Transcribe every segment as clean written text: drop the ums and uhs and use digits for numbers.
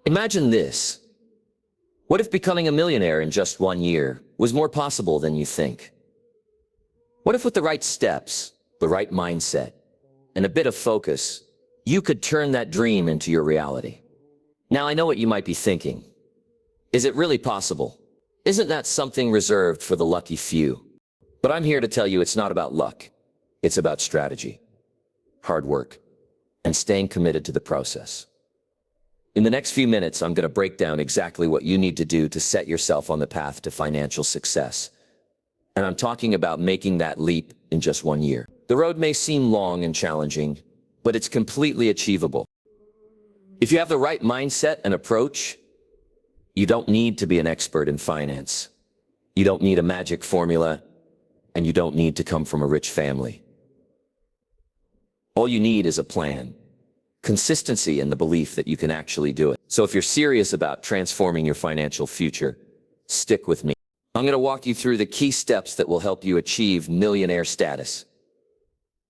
Imagine this. What if becoming a millionaire in just 1 year was more possible than you think? What if with the right steps, the right mindset, and a bit of focus, you could turn that dream into your reality? Now, I know what you might be thinking. Is it really possible? Isn't that something reserved for the lucky few? But I'm here to tell you it's not about luck. It's about strategy, hard work, and staying committed to the process. In the next few minutes, I'm going to break down exactly what you need to do to set yourself on the path to financial success. And I'm talking about making that leap in just 1 year. The road may seem long and challenging, but it's completely achievable. If you have the right mindset and approach, you don't need to be an expert in finance. You don't need a magic formula, and you don't need to come from a rich family. All you need is a plan, consistency, and the belief that you can actually do it. So if you're serious about transforming your financial future, stick with me. I'm going to walk you through the key steps that will help you achieve millionaire status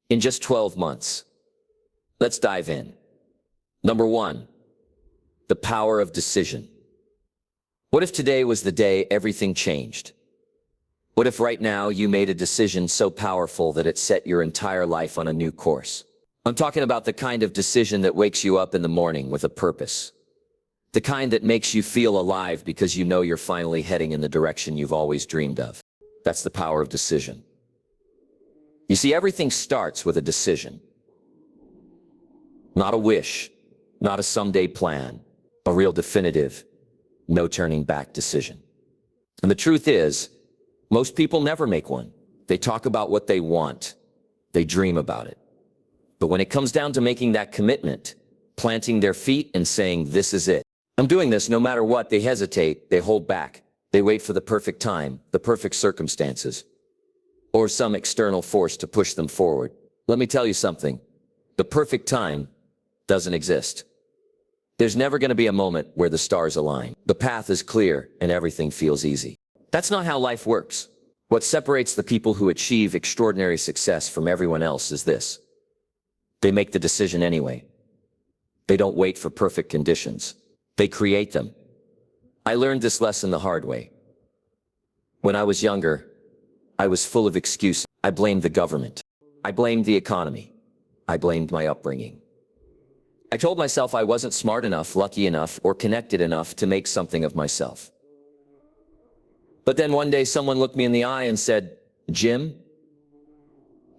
in just 12 months. Let's dive in. Number 1, the power of decision. What if today was the day everything changed? What if right now you made a decision so powerful that it set your entire life on a new course? I'm talking about the kind of decision that wakes you up in the morning with a purpose. The kind that makes you feel alive because you know you're finally heading in the direction you've always dreamed of. That's the power of decision. You see, everything starts with a decision. Not a wish, not a someday plan, a real definitive, no turning back decision. And the truth is, most people never make one. They talk about what they want. They dream about it. But when it comes down to making that commitment, planting their feet and saying, this is it, I'm doing this no matter what, they hesitate, they hold back, they wait for the perfect time, the perfect circumstances, or some external force to push them forward. Let me tell you something. The perfect time doesn't exist. There's never going to be a moment where the stars align. The path is clear and everything feels easy. That's not how life works. What separates the people who achieve extraordinary success from everyone else is this. They make the decision anyway. They don't wait for perfect conditions. They create them. I learned this lesson the hard way. When I was younger, I was full of excuses. I blamed the government. I blamed the economy. I blamed my upbringing. I told myself I wasn't smart enough, lucky enough, or connected enough to make something of myself. But then one day someone looked me in the eye and said, Jim,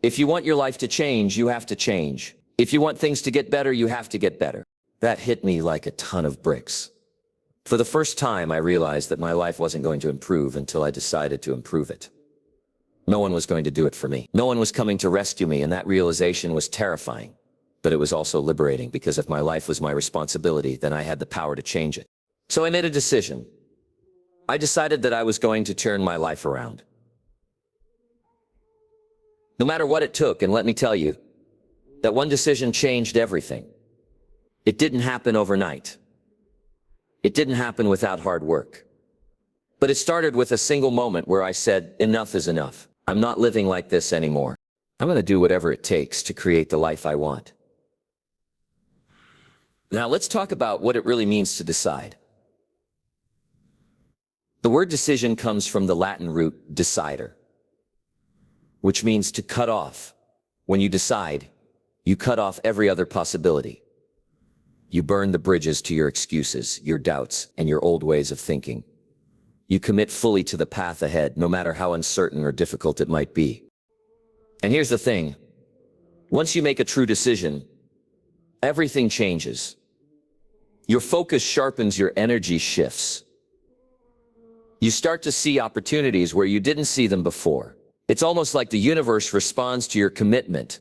if you want your life to change, you have to change. If you want things to get better, you have to get better. That hit me like a ton of bricks. For the first time, I realized that my life wasn't going to improve until I decided to improve it. No one was going to do it for me. No one was coming to rescue me, and that realization was terrifying. But it was also liberating, because if my life was my responsibility, then I had the power to change it. So I made a decision. I decided that I was going to turn my life around. No matter what it took, and let me tell you, that one decision changed everything. It didn't happen overnight. It didn't happen without hard work. But it started with a single moment where I said, enough is enough. I'm not living like this anymore. I'm going to do whatever it takes to create the life I want. Now let's talk about what it really means to decide. The word decision comes from the Latin root decider, which means to cut off. When you decide, you cut off every other possibility. You burn the bridges to your excuses, your doubts, and your old ways of thinking. You commit fully to the path ahead, no matter how uncertain or difficult it might be. And here's the thing. Once you make a true decision, everything changes. Your focus sharpens, your energy shifts. You start to see opportunities where you didn't see them before. It's almost like the universe responds to your commitment.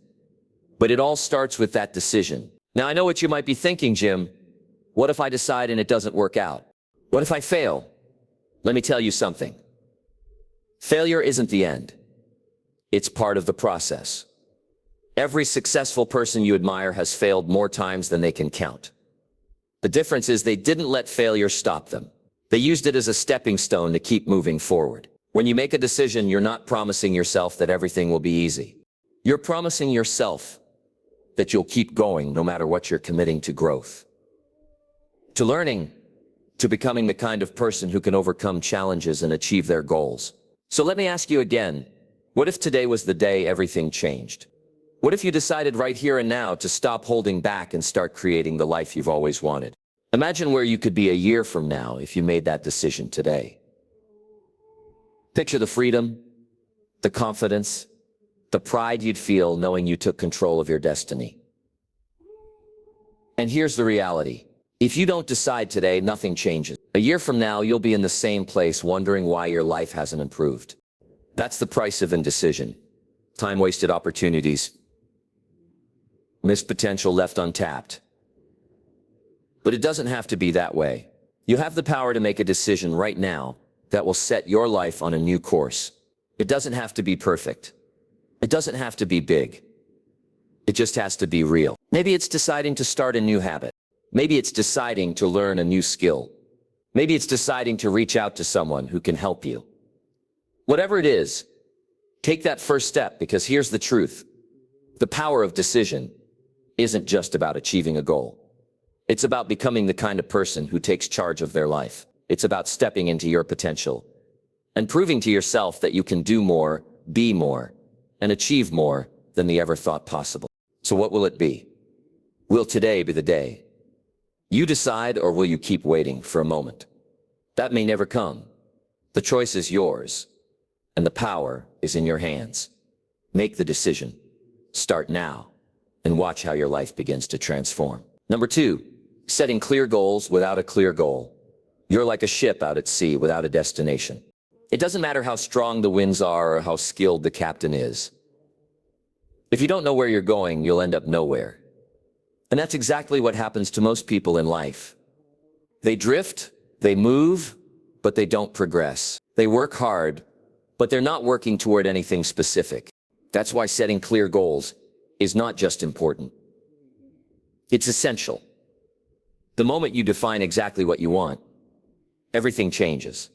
But it all starts with that decision. Now, I know what you might be thinking, Jim. What if I decide and it doesn't work out? What if I fail? Let me tell you something. Failure isn't the end. It's part of the process. Every successful person you admire has failed more times than they can count. The difference is they didn't let failure stop them. They used it as a stepping stone to keep moving forward. When you make a decision, you're not promising yourself that everything will be easy. You're promising yourself that you'll keep going no matter what. You're committing to growth, to learning, to becoming the kind of person who can overcome challenges and achieve their goals. So let me ask you again, what if today was the day everything changed? What if you decided right here and now to stop holding back and start creating the life you've always wanted? Imagine where you could be a year from now if you made that decision today. Picture the freedom, the confidence, the pride you'd feel knowing you took control of your destiny. And here's the reality. If you don't decide today, nothing changes. A year from now, you'll be in the same place wondering why your life hasn't improved. That's the price of indecision. Time-wasted opportunities, missed potential left untapped. But it doesn't have to be that way. You have the power to make a decision right now that will set your life on a new course. It doesn't have to be perfect. It doesn't have to be big. It just has to be real. Maybe it's deciding to start a new habit. Maybe it's deciding to learn a new skill. Maybe it's deciding to reach out to someone who can help you. Whatever it is, take that first step, because here's the truth. The power of decision isn't just about achieving a goal. It's about becoming the kind of person who takes charge of their life. It's about stepping into your potential and proving to yourself that you can do more, be more, and achieve more than you ever thought possible. So what will it be? Will today be the day? You decide, or will you keep waiting for a moment? That may never come. The choice is yours, and the power is in your hands. Make the decision. Start now, and watch how your life begins to transform. Number 2, setting clear goals without a clear goal. You're like a ship out at sea without a destination. It doesn't matter how strong the winds are or how skilled the captain is. If you don't know where you're going, you'll end up nowhere. And that's exactly what happens to most people in life. They drift, they move, but they don't progress. They work hard, but they're not working toward anything specific. That's why setting clear goals is not just important. It's essential. The moment you define exactly what you want, everything changes.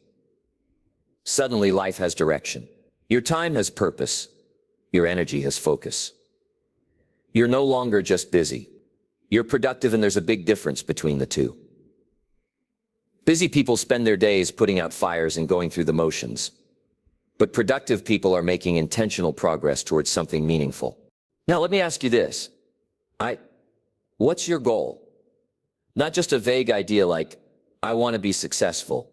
Suddenly, life has direction. Your time has purpose. Your energy has focus. You're no longer just busy. You're productive, and there's a big difference between the two. Busy people spend their days putting out fires and going through the motions. But productive people are making intentional progress towards something meaningful. Now, let me ask you this. What's your goal? Not just a vague idea like, I want to be successful,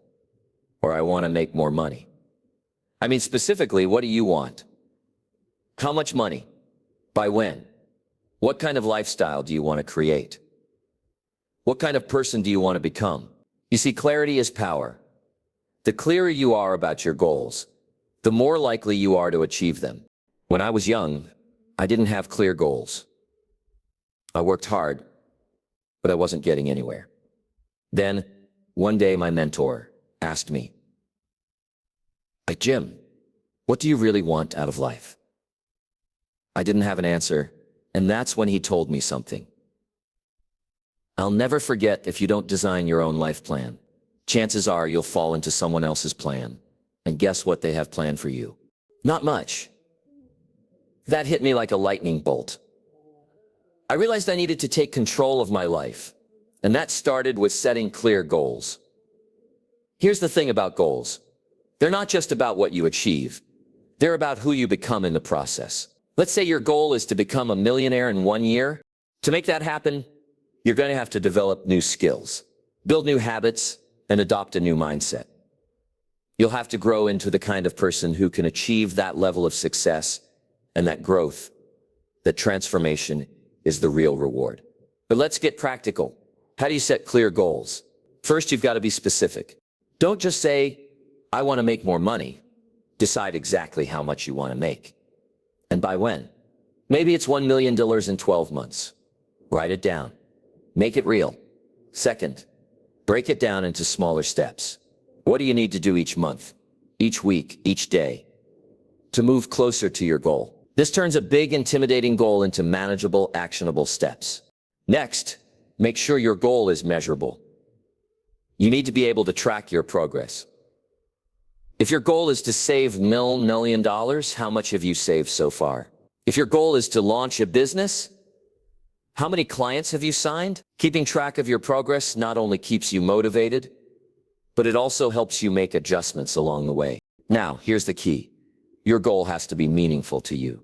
or I want to make more money. I mean, specifically, what do you want? How much money? By when? What kind of lifestyle do you want to create? What kind of person do you want to become? You see, clarity is power. The clearer you are about your goals, the more likely you are to achieve them. When I was young, I didn't have clear goals. I worked hard, but I wasn't getting anywhere. Then, one day my mentor asked me, Jim, what do you really want out of life? I didn't have an answer, and that's when he told me something. I'll never forget, if you don't design your own life plan, chances are you'll fall into someone else's plan. And guess what they have planned for you? Not much. That hit me like a lightning bolt. I realized I needed to take control of my life, and that started with setting clear goals. Here's the thing about goals. They're not just about what you achieve. They're about who you become in the process. Let's say your goal is to become a millionaire in 1 year. To make that happen, you're going to have to develop new skills, build new habits, and adopt a new mindset. You'll have to grow into the kind of person who can achieve that level of success, and that growth, that transformation, is the real reward. But let's get practical. How do you set clear goals? First, you've got to be specific. Don't just say, I want to make more money. Decide exactly how much you want to make. And by when? Maybe it's $1 million in 12 months. Write it down. Make it real. Second, break it down into smaller steps. What do you need to do each month, each week, each day, to move closer to your goal? This turns a big, intimidating goal into manageable, actionable steps. Next, make sure your goal is measurable. You need to be able to track your progress. If your goal is to save $1 million, how much have you saved so far? If your goal is to launch a business, how many clients have you signed? Keeping track of your progress not only keeps you motivated, but it also helps you make adjustments along the way. Now, here's the key. Your goal has to be meaningful to you,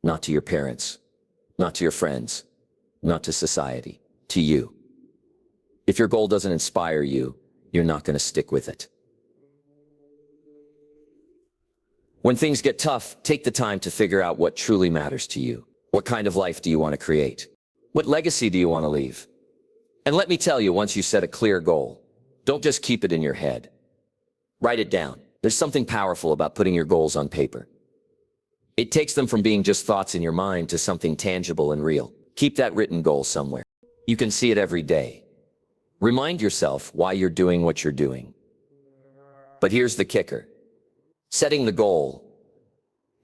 not to your parents, not to your friends, not to society, to you. If your goal doesn't inspire you, you're not going to stick with it. When things get tough, take the time to figure out what truly matters to you. What kind of life do you want to create? What legacy do you want to leave? And let me tell you, once you set a clear goal, don't just keep it in your head. Write it down. There's something powerful about putting your goals on paper. It takes them from being just thoughts in your mind to something tangible and real. Keep that written goal somewhere. You can see it every day. Remind yourself why you're doing what you're doing. But here's the kicker. Setting the goal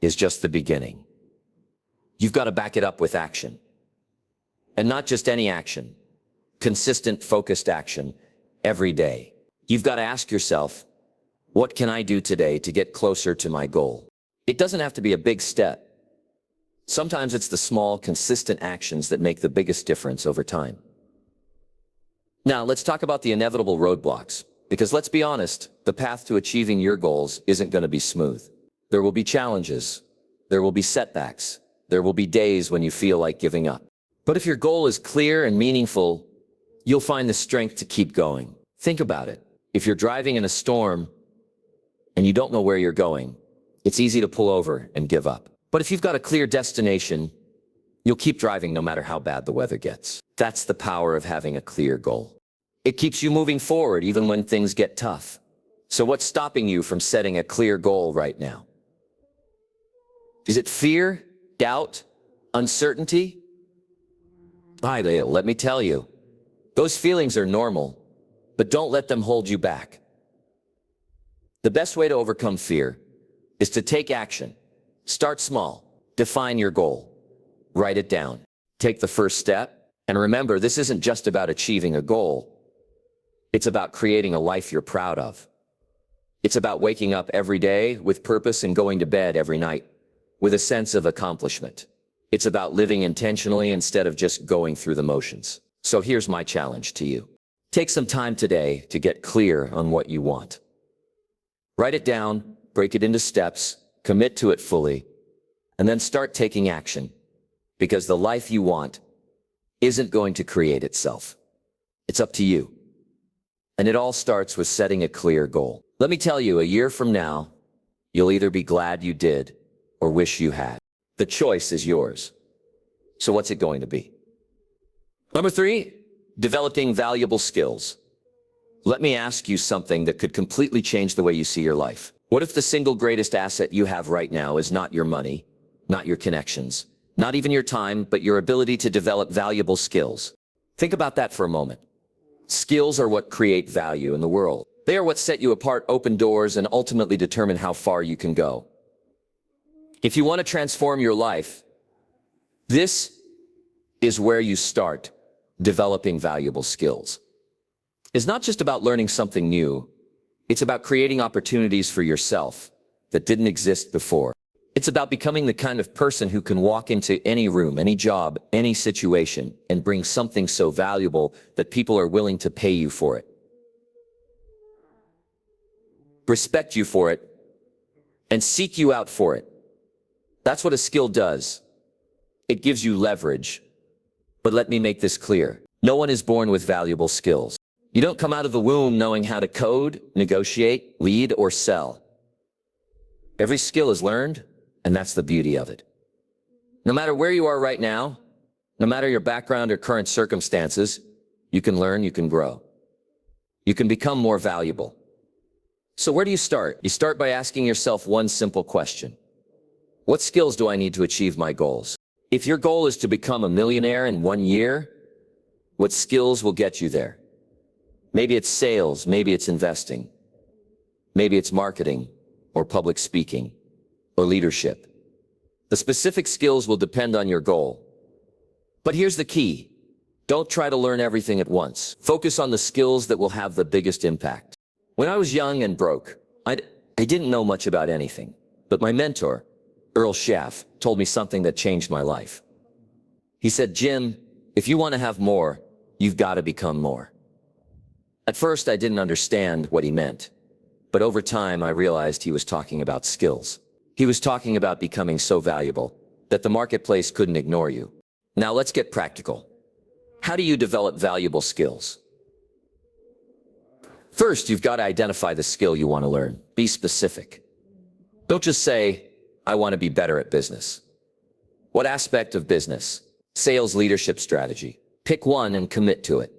is just the beginning. You've got to back it up with action. And not just any action. Consistent, focused action every day. You've got to ask yourself, what can I do today to get closer to my goal? It doesn't have to be a big step. Sometimes it's the small, consistent actions that make the biggest difference over time. Now, let's talk about the inevitable roadblocks. Because let's be honest, the path to achieving your goals isn't going to be smooth. There will be challenges. There will be setbacks. There will be days when you feel like giving up. But if your goal is clear and meaningful, you'll find the strength to keep going. Think about it. If you're driving in a storm and you don't know where you're going, it's easy to pull over and give up. But if you've got a clear destination, you'll keep driving no matter how bad the weather gets. That's the power of having a clear goal. It keeps you moving forward even when things get tough. So what's stopping you from setting a clear goal right now? Is it fear, doubt, uncertainty? Let me tell you, those feelings are normal, but don't let them hold you back. The best way to overcome fear is to take action. Start small. Define your goal. Write it down. Take the first step. And remember, this isn't just about achieving a goal. It's about creating a life you're proud of. It's about waking up every day with purpose and going to bed every night with a sense of accomplishment. It's about living intentionally instead of just going through the motions. So here's my challenge to you. Take some time today to get clear on what you want. Write it down, break it into steps, commit to it fully, and then start taking action. Because the life you want isn't going to create itself. It's up to you. And it all starts with setting a clear goal. Let me tell you, a year from now, you'll either be glad you did or wish you had. The choice is yours. So what's it going to be? Number 3, developing valuable skills. Let me ask you something that could completely change the way you see your life. What if the single greatest asset you have right now is not your money, not your connections, not even your time, but your ability to develop valuable skills? Think about that for a moment. Skills are what create value in the world. They are what set you apart, open doors, and ultimately determine how far you can go. If you want to transform your life, this is where you start developing valuable skills. It's not just about learning something new. It's about creating opportunities for yourself that didn't exist before. It's about becoming the kind of person who can walk into any room, any job, any situation, and bring something so valuable that people are willing to pay you for it, respect you for it, and seek you out for it. That's what a skill does. It gives you leverage. But let me make this clear. No one is born with valuable skills. You don't come out of the womb knowing how to code, negotiate, lead, or sell. Every skill is learned, and that's the beauty of it. No matter where you are right now, no matter your background or current circumstances, you can learn, you can grow. You can become more valuable. So where do you start? You start by asking yourself one simple question. What skills do I need to achieve my goals? If your goal is to become a millionaire in 1 year, what skills will get you there? Maybe it's sales, maybe it's investing, maybe it's marketing or public speaking or leadership. The specific skills will depend on your goal. But here's the key. Don't try to learn everything at once. Focus on the skills that will have the biggest impact. When I was young and broke, I didn't know much about anything, but my mentor, Earl Schaff, told me something that changed my life. He said, Jim, if you want to have more, you've got to become more. At first, I didn't understand what he meant, but over time, I realized he was talking about skills. He was talking about becoming so valuable that the marketplace couldn't ignore you. Now let's get practical. How do you develop valuable skills? First, you've got to identify the skill you want to learn. Be specific. Don't just say, I want to be better at business. What aspect of business? Sales, leadership, strategy. Pick one and commit to it.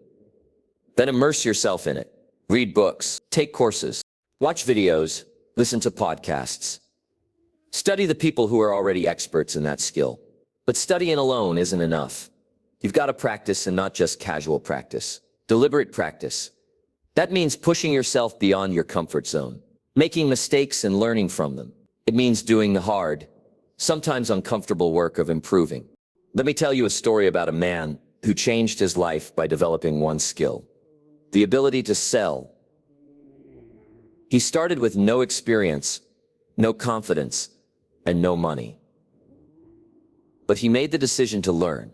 Then immerse yourself in it. Read books, take courses, watch videos, listen to podcasts. Study the people who are already experts in that skill. But studying alone isn't enough. You've got to practice, and not just casual practice. Deliberate practice. That means pushing yourself beyond your comfort zone, making mistakes and learning from them. It means doing the hard, sometimes uncomfortable work of improving. Let me tell you a story about a man who changed his life by developing one skill: the ability to sell. He started with no experience, no confidence, and no money. But he made the decision to learn.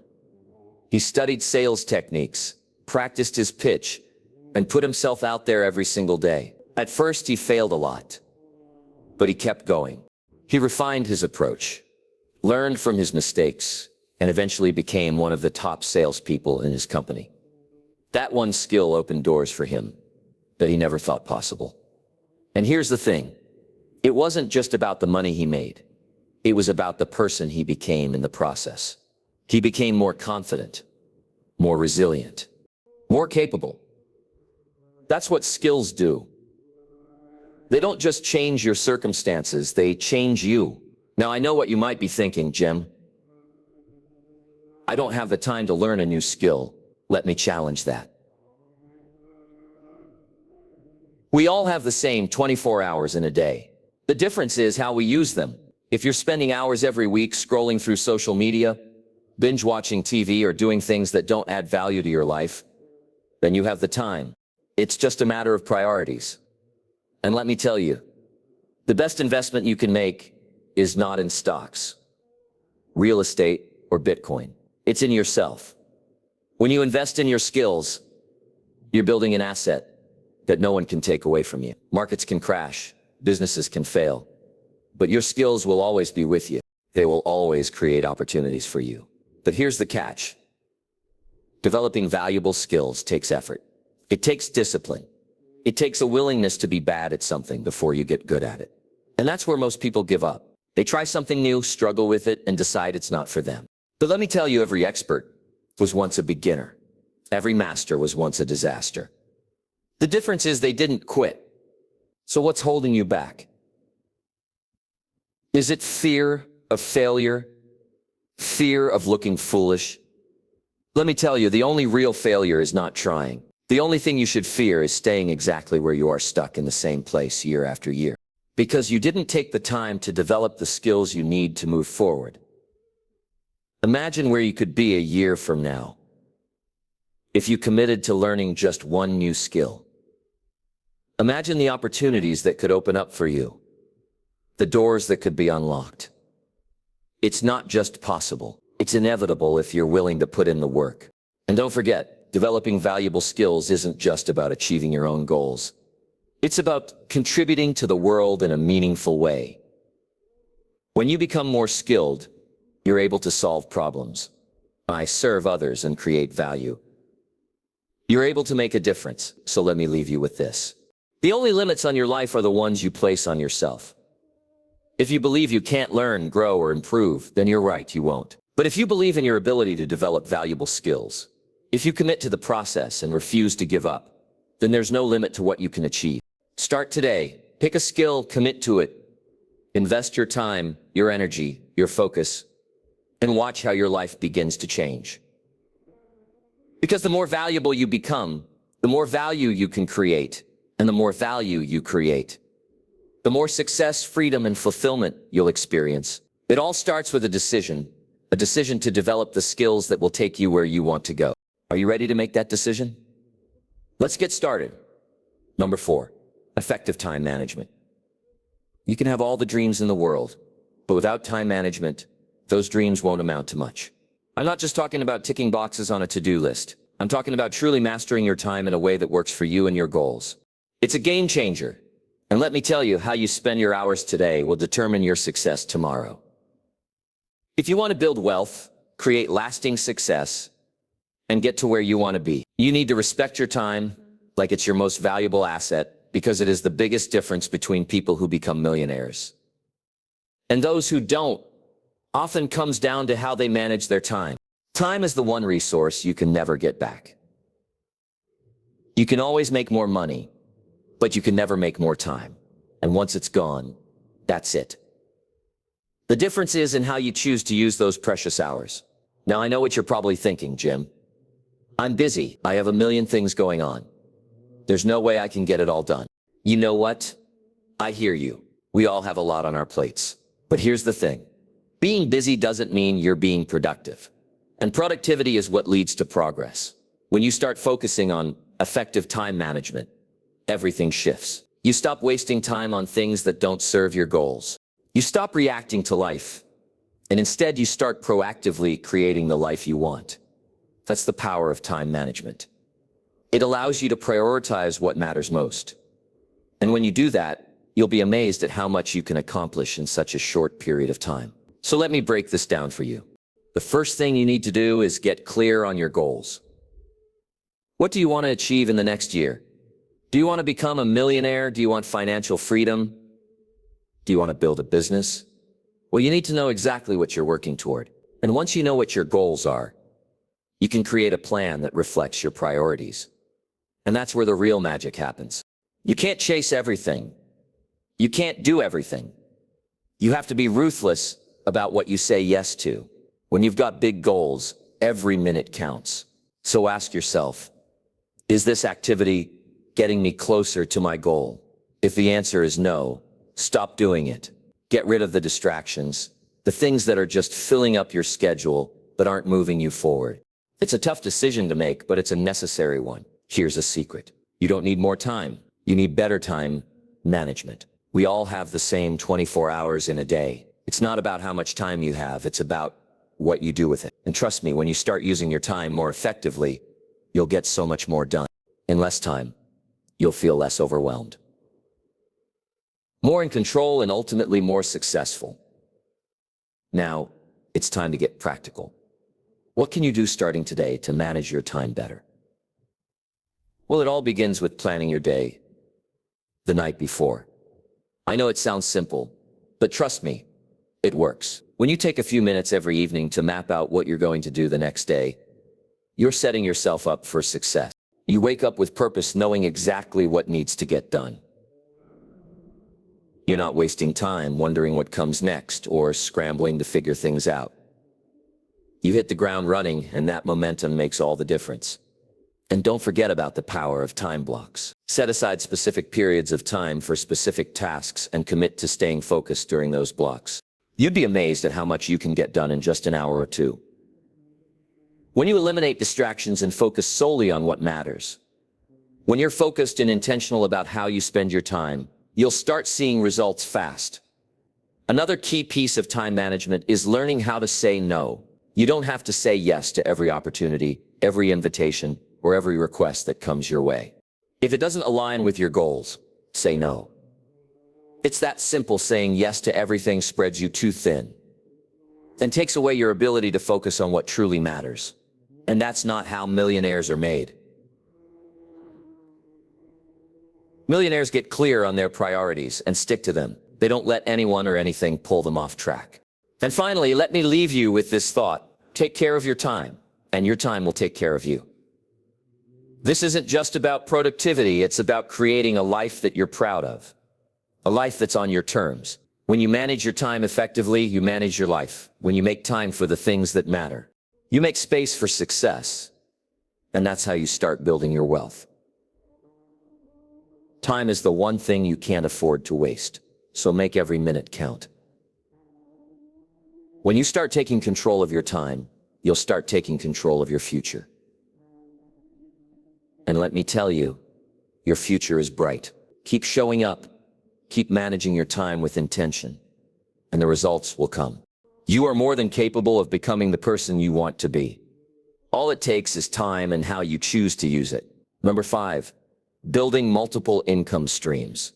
He studied sales techniques, practiced his pitch, and put himself out there every single day. At first, he failed a lot, but he kept going. He refined his approach, learned from his mistakes, and eventually became one of the top salespeople in his company. That one skill opened doors for him that he never thought possible. And here's the thing. It wasn't just about the money he made. It was about the person he became in the process. He became more confident, more resilient, more capable. That's what skills do. They don't just change your circumstances, they change you. Now, I know what you might be thinking, Jim. I don't have the time to learn a new skill. Let me challenge that. We all have the same 24 hours in a day. The difference is how we use them. If you're spending hours every week scrolling through social media, binge watching TV, or doing things that don't add value to your life, then you have the time. It's just a matter of priorities. And let me tell you, the best investment you can make is not in stocks, real estate, or Bitcoin. It's in yourself. When you invest in your skills, you're building an asset that no one can take away from you. Markets can crash, businesses can fail, but your skills will always be with you. They will always create opportunities for you. But here's the catch. Developing valuable skills takes effort. It takes discipline. It takes a willingness to be bad at something before you get good at it. And that's where most people give up. They try something new, struggle with it, and decide it's not for them. But let me tell you, every expert was once a beginner. Every master was once a disaster. The difference is they didn't quit. So what's holding you back? Is it fear of failure? Fear of looking foolish? Let me tell you, the only real failure is not trying. The only thing you should fear is staying exactly where you are, stuck in the same place year after year. Because you didn't take the time to develop the skills you need to move forward. Imagine where you could be a year from now if you committed to learning just one new skill. Imagine the opportunities that could open up for you, the doors that could be unlocked. It's not just possible, it's inevitable if you're willing to put in the work. And don't forget, developing valuable skills isn't just about achieving your own goals. It's about contributing to the world in a meaningful way. When you become more skilled, you're able to solve problems, serve others, and create value. You're able to make a difference, so let me leave you with this. The only limits on your life are the ones you place on yourself. If you believe you can't learn, grow, or improve, then you're right, you won't. But if you believe in your ability to develop valuable skills, if you commit to the process and refuse to give up, then there's no limit to what you can achieve. Start today. Pick a skill, commit to it. Invest your time, your energy, your focus, and watch how your life begins to change. Because the more valuable you become, the more value you can create, and the more value you create, the more success, freedom, and fulfillment you'll experience. It all starts with a decision to develop the skills that will take you where you want to go. Are you ready to make that decision? Let's get started. Number 4, effective time management. You can have all the dreams in the world, but without time management, those dreams won't amount to much. I'm not just talking about ticking boxes on a to-do list. I'm talking about truly mastering your time in a way that works for you and your goals. It's a game changer. And let me tell you, how you spend your hours today will determine your success tomorrow. If you want to build wealth, create lasting success, and get to where you want to be, you need to respect your time like it's your most valuable asset, because it is the biggest difference between people who become millionaires and those who don't. Often comes down to how they manage their time. Time is the one resource you can never get back. You can always make more money, but you can never make more time. And once it's gone, that's it. The difference is in how you choose to use those precious hours. Now, I know what you're probably thinking, Jim. I'm busy. I have a million things going on. There's no way I can get it all done. You know what? I hear you. We all have a lot on our plates. But here's the thing. Being busy doesn't mean you're being productive. And productivity is what leads to progress. When you start focusing on effective time management, everything shifts. You stop wasting time on things that don't serve your goals. You stop reacting to life, and instead you start proactively creating the life you want. That's the power of time management. It allows you to prioritize what matters most. And when you do that, you'll be amazed at how much you can accomplish in such a short period of time. So let me break this down for you. The first thing you need to do is get clear on your goals. What do you want to achieve in the next year? Do you want to become a millionaire? Do you want financial freedom? Do you want to build a business? Well, you need to know exactly what you're working toward. And once you know what your goals are, you can create a plan that reflects your priorities. And that's where the real magic happens. You can't chase everything. You can't do everything. You have to be ruthless about what you say yes to. When you've got big goals, every minute counts. So ask yourself, is this activity getting me closer to my goal? If the answer is no, stop doing it. Get rid of the distractions, the things that are just filling up your schedule but aren't moving you forward. It's a tough decision to make, but it's a necessary one. Here's a secret. You don't need more time. You need better time management. We all have the same 24 hours in a day. It's not about how much time you have, it's about what you do with it. And trust me, when you start using your time more effectively, you'll get so much more done. In less time, you'll feel less overwhelmed, more in control, and ultimately more successful. Now, it's time to get practical. What can you do starting today to manage your time better? Well, it all begins with planning your day the night before. I know it sounds simple, but trust me, it works. When you take a few minutes every evening to map out what you're going to do the next day, you're setting yourself up for success. You wake up with purpose, knowing exactly what needs to get done. You're not wasting time wondering what comes next or scrambling to figure things out. You hit the ground running, and that momentum makes all the difference. And don't forget about the power of time blocks. Set aside specific periods of time for specific tasks and commit to staying focused during those blocks. You'd be amazed at how much you can get done in just an hour or two. When you eliminate distractions and focus solely on what matters, when you're focused and intentional about how you spend your time, you'll start seeing results fast. Another key piece of time management is learning how to say no. You don't have to say yes to every opportunity, every invitation, or every request that comes your way. If it doesn't align with your goals, say no. It's that simple. Saying yes to everything spreads you too thin and takes away your ability to focus on what truly matters. And that's not how millionaires are made. Millionaires get clear on their priorities and stick to them. They don't let anyone or anything pull them off track. And finally, let me leave you with this thought. Take care of your time, and your time will take care of you. This isn't just about productivity, it's about creating a life that you're proud of. A life that's on your terms. When you manage your time effectively, you manage your life. When you make time for the things that matter, you make space for success. And that's how you start building your wealth. Time is the one thing you can't afford to waste, so make every minute count. When you start taking control of your time, you'll start taking control of your future. And let me tell you, your future is bright. Keep showing up, keep managing your time with intention, and the results will come. You are more than capable of becoming the person you want to be. All it takes is time and how you choose to use it. Number 5, building multiple income streams.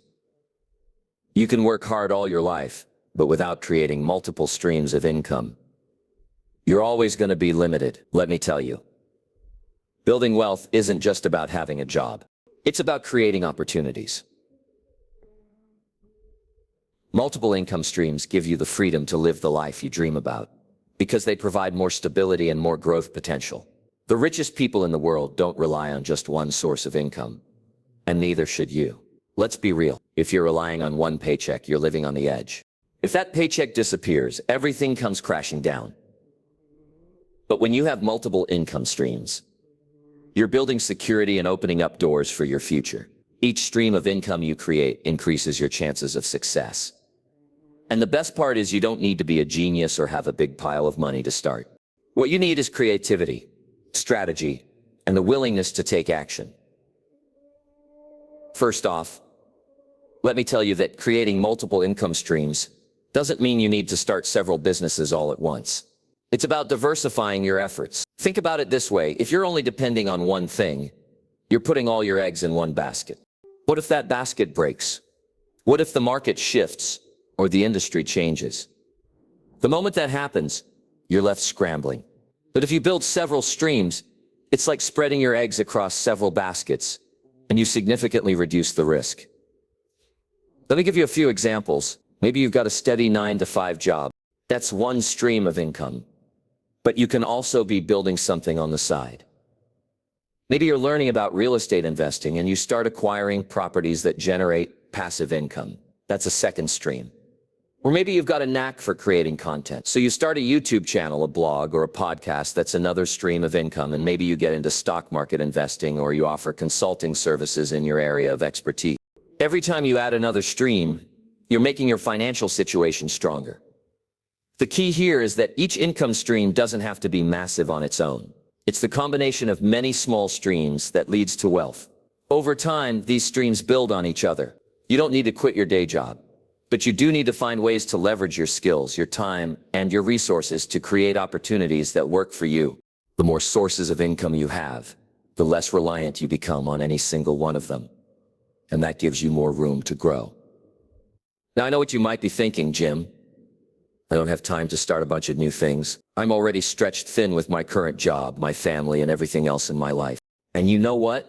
You can work hard all your life, but without creating multiple streams of income, you're always going to be limited, let me tell you. Building wealth isn't just about having a job. It's about creating opportunities. Multiple income streams give you the freedom to live the life you dream about, because they provide more stability and more growth potential. The richest people in the world don't rely on just one source of income, and neither should you. Let's be real. If you're relying on one paycheck, you're living on the edge. If that paycheck disappears, everything comes crashing down. But when you have multiple income streams, you're building security and opening up doors for your future. Each stream of income you create increases your chances of success. And the best part is you don't need to be a genius or have a big pile of money to start. What you need is creativity, strategy, and the willingness to take action. First off, let me tell you that creating multiple income streams doesn't mean you need to start several businesses all at once. It's about diversifying your efforts. Think about it this way. If you're only depending on one thing, you're putting all your eggs in one basket. What if that basket breaks? What if the market shifts or the industry changes? The moment that happens, you're left scrambling. But if you build several streams, it's like spreading your eggs across several baskets, and you significantly reduce the risk. Let me give you a few examples. Maybe you've got a steady 9-to-5 job. That's one stream of income. But you can also be building something on the side. Maybe you're learning about real estate investing and you start acquiring properties that generate passive income. That's a second stream. Or maybe you've got a knack for creating content. So you start a YouTube channel, a blog, or a podcast. That's another stream of income. And maybe you get into stock market investing or you offer consulting services in your area of expertise. Every time you add another stream, you're making your financial situation stronger. The key here is that each income stream doesn't have to be massive on its own. It's the combination of many small streams that leads to wealth. Over time, these streams build on each other. You don't need to quit your day job, but you do need to find ways to leverage your skills, your time, and your resources to create opportunities that work for you. The more sources of income you have, the less reliant you become on any single one of them. And that gives you more room to grow. Now, I know what you might be thinking, Jim. I don't have time to start a bunch of new things. I'm already stretched thin with my current job, my family, and everything else in my life. And you know what?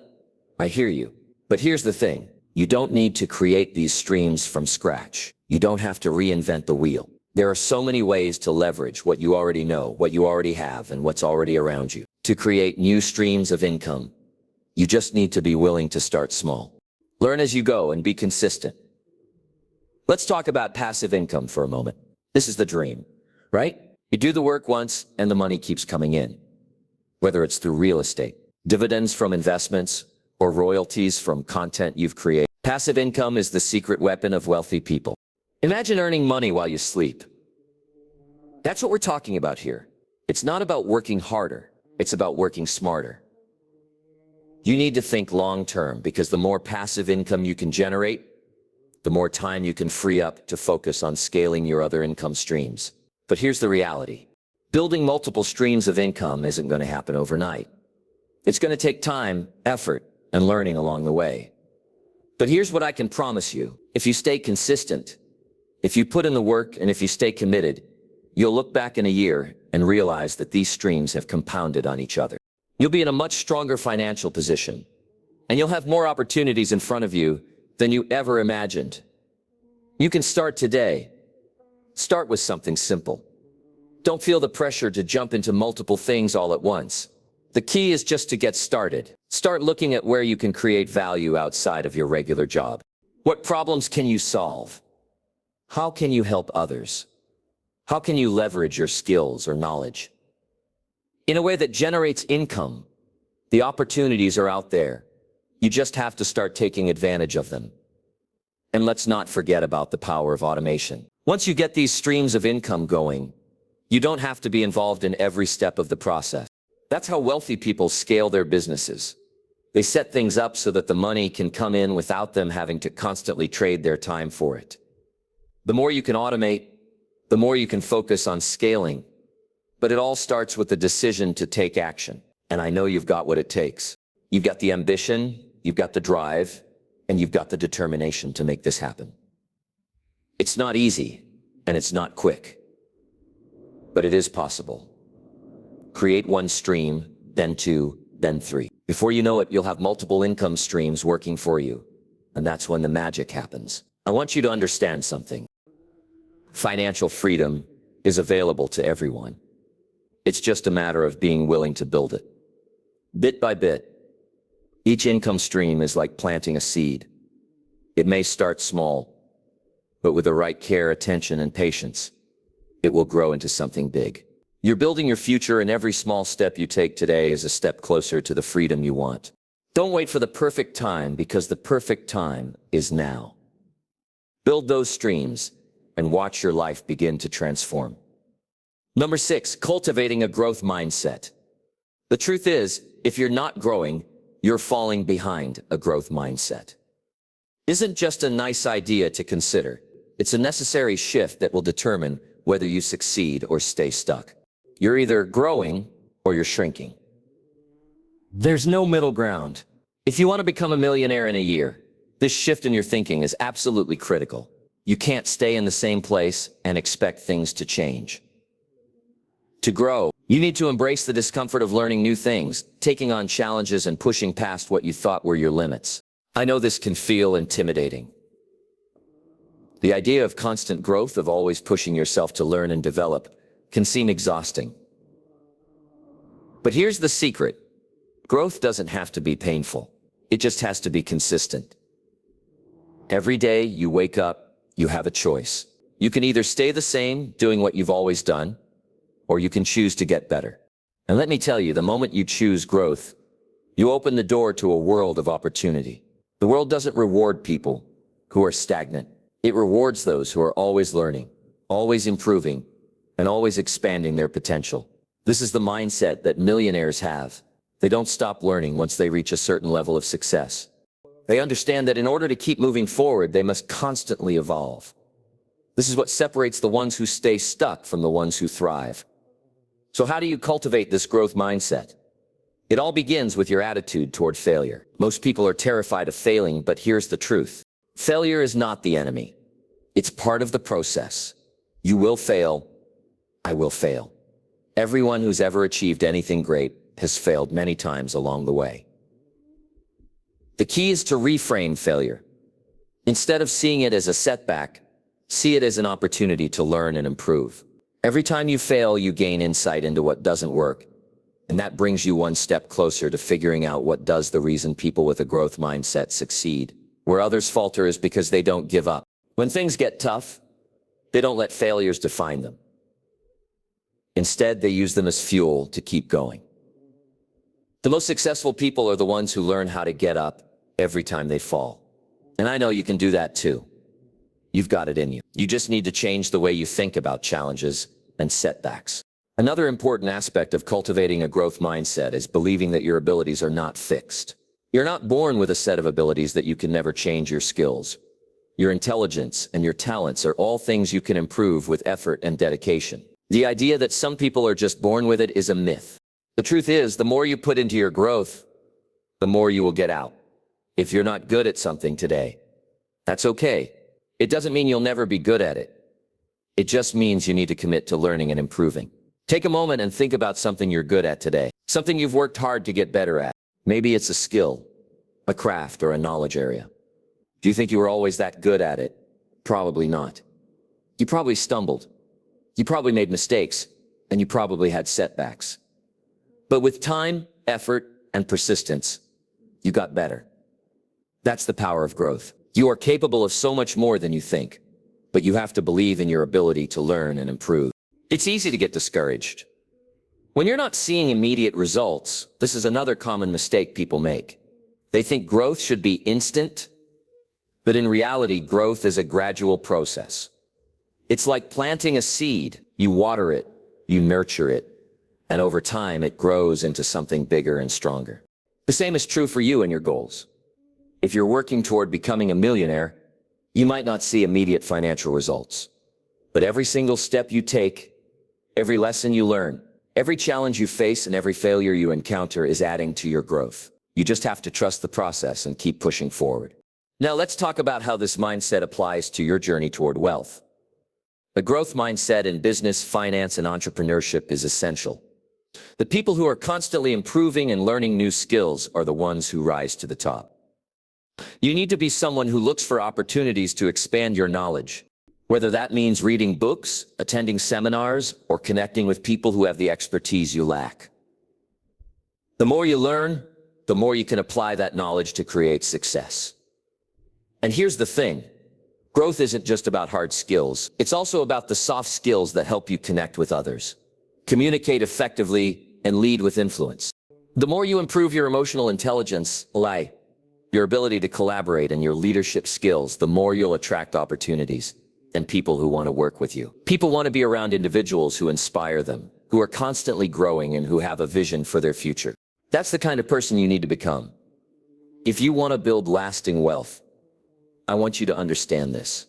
I hear you. But here's the thing. You don't need to create these streams from scratch. You don't have to reinvent the wheel. There are so many ways to leverage what you already know, what you already have, and what's already around you. To create new streams of income, you just need to be willing to start small. Learn as you go and be consistent. Let's talk about passive income for a moment. This is the dream, right? You do the work once and the money keeps coming in. Whether it's through real estate, dividends from investments, or royalties from content you've created. Passive income is the secret weapon of wealthy people. Imagine earning money while you sleep. That's what we're talking about here. It's not about working harder. It's about working smarter. You need to think long term because the more passive income you can generate, the more time you can free up to focus on scaling your other income streams. But here's the reality. Building multiple streams of income isn't going to happen overnight. It's going to take time, effort, and learning along the way. But here's what I can promise you. If you stay consistent, if you put in the work, and if you stay committed, you'll look back in a year and realize that these streams have compounded on each other. You'll be in a much stronger financial position, and you'll have more opportunities in front of you than you ever imagined. You can start today. Start with something simple. Don't feel the pressure to jump into multiple things all at once. The key is just to get started. Start looking at where you can create value outside of your regular job. What problems can you solve? How can you help others? How can you leverage your skills or knowledge in a way that generates income? The opportunities are out there. You just have to start taking advantage of them. And let's not forget about the power of automation. Once you get these streams of income going, you don't have to be involved in every step of the process. That's how wealthy people scale their businesses. They set things up so that the money can come in without them having to constantly trade their time for it. The more you can automate, the more you can focus on scaling. But it all starts with the decision to take action. And I know you've got what it takes. You've got the ambition, you've got the drive, and you've got the determination to make this happen. It's not easy, and it's not quick, but it is possible. Create one stream, then two, then three. Before you know it, you'll have multiple income streams working for you, and that's when the magic happens. I want you to understand something. Financial freedom is available to everyone. It's just a matter of being willing to build it. Bit by bit, each income stream is like planting a seed. It may start small, but with the right care, attention, and patience, it will grow into something big. You're building your future, and every small step you take today is a step closer to the freedom you want. Don't wait for the perfect time, because the perfect time is now. Build those streams and watch your life begin to transform. Number 6, cultivating a growth mindset. The truth is, if you're not growing, you're falling behind a growth mindset. Isn't just a nice idea to consider. It's a necessary shift that will determine whether you succeed or stay stuck. You're either growing or you're shrinking. There's no middle ground. If you want to become a millionaire in a year, this shift in your thinking is absolutely critical. You can't stay in the same place and expect things to change. To grow, you need to embrace the discomfort of learning new things, taking on challenges, and pushing past what you thought were your limits. I know this can feel intimidating. The idea of constant growth, of always pushing yourself to learn and develop, can seem exhausting. But here's the secret. Growth doesn't have to be painful. It just has to be consistent. Every day you wake up, you have a choice. You can either stay the same, doing what you've always done, or you can choose to get better. And let me tell you, the moment you choose growth, you open the door to a world of opportunity. The world doesn't reward people who are stagnant. It rewards those who are always learning, always improving, and always expanding their potential. This is the mindset that millionaires have. They don't stop learning once they reach a certain level of success. They understand that in order to keep moving forward, they must constantly evolve. This is what separates the ones who stay stuck from the ones who thrive. So how do you cultivate this growth mindset? It all begins with your attitude toward failure. Most people are terrified of failing, but here's the truth. Failure is not the enemy. It's part of the process. You will fail. I will fail. Everyone who's ever achieved anything great has failed many times along the way. The key is to reframe failure. Instead of seeing it as a setback, see it as an opportunity to learn and improve. Every time you fail, you gain insight into what doesn't work, and that brings you one step closer to figuring out what does. The reason people with a growth mindset succeed, where others falter, is because they don't give up. When things get tough, they don't let failures define them. Instead, they use them as fuel to keep going. The most successful people are the ones who learn how to get up every time they fall. And I know you can do that too. You've got it in you. You just need to change the way you think about challenges and setbacks. Another important aspect of cultivating a growth mindset is believing that your abilities are not fixed. You're not born with a set of abilities that you can never change. Your skills, your intelligence, and your talents are all things you can improve with effort and dedication. The idea that some people are just born with it is a myth. The truth is, the more you put into your growth, the more you will get out. If you're not good at something today, that's okay. It doesn't mean you'll never be good at it. It just means you need to commit to learning and improving. Take a moment and think about something you're good at today, something you've worked hard to get better at. Maybe it's a skill, a craft, or a knowledge area. Do you think you were always that good at it? Probably not. You probably stumbled. You probably made mistakes, and you probably had setbacks. But with time, effort, and persistence, you got better. That's the power of growth. You are capable of so much more than you think, but you have to believe in your ability to learn and improve. It's easy to get discouraged. When you're not seeing immediate results, this is another common mistake people make. They think growth should be instant, but in reality, growth is a gradual process. It's like planting a seed. You water it, you nurture it, and over time it grows into something bigger and stronger. The same is true for you and your goals. If you're working toward becoming a millionaire, you might not see immediate financial results. But every single step you take, every lesson you learn, Every challenge you face and every failure you encounter is adding to your growth. You just have to trust the process and keep pushing forward. Now let's talk about how this mindset applies to your journey toward wealth. A growth mindset in business, finance, and entrepreneurship is essential. The people who are constantly improving and learning new skills are the ones who rise to the top. You need to be someone who looks for opportunities to expand your knowledge, whether that means reading books, attending seminars, or connecting with people who have the expertise you lack. The more you learn, the more you can apply that knowledge to create success. And here's the thing. Growth isn't just about hard skills. It's also about the soft skills that help you connect with others, communicate effectively, and lead with influence. The more you improve your emotional intelligence, your ability to collaborate, and your leadership skills, the more you'll attract opportunities and people who want to work with you. People want to be around individuals who inspire them, who are constantly growing, and who have a vision for their future. That's the kind of person you need to become. If you want to build lasting wealth, I want you to understand this.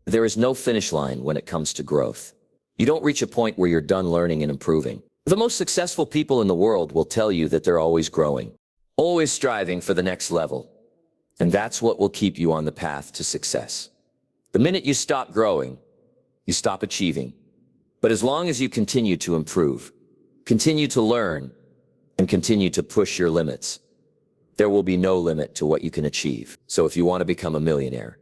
There is no finish line when it comes to growth. You don't reach a point where you're done learning and improving. The most successful people in the world will tell you that they're always growing, always striving for the next level. And that's what will keep you on the path to success. The minute you stop growing, you stop achieving. But as long as you continue to improve, continue to learn, and continue to push your limits, there will be no limit to what you can achieve. So if you want to become a millionaire,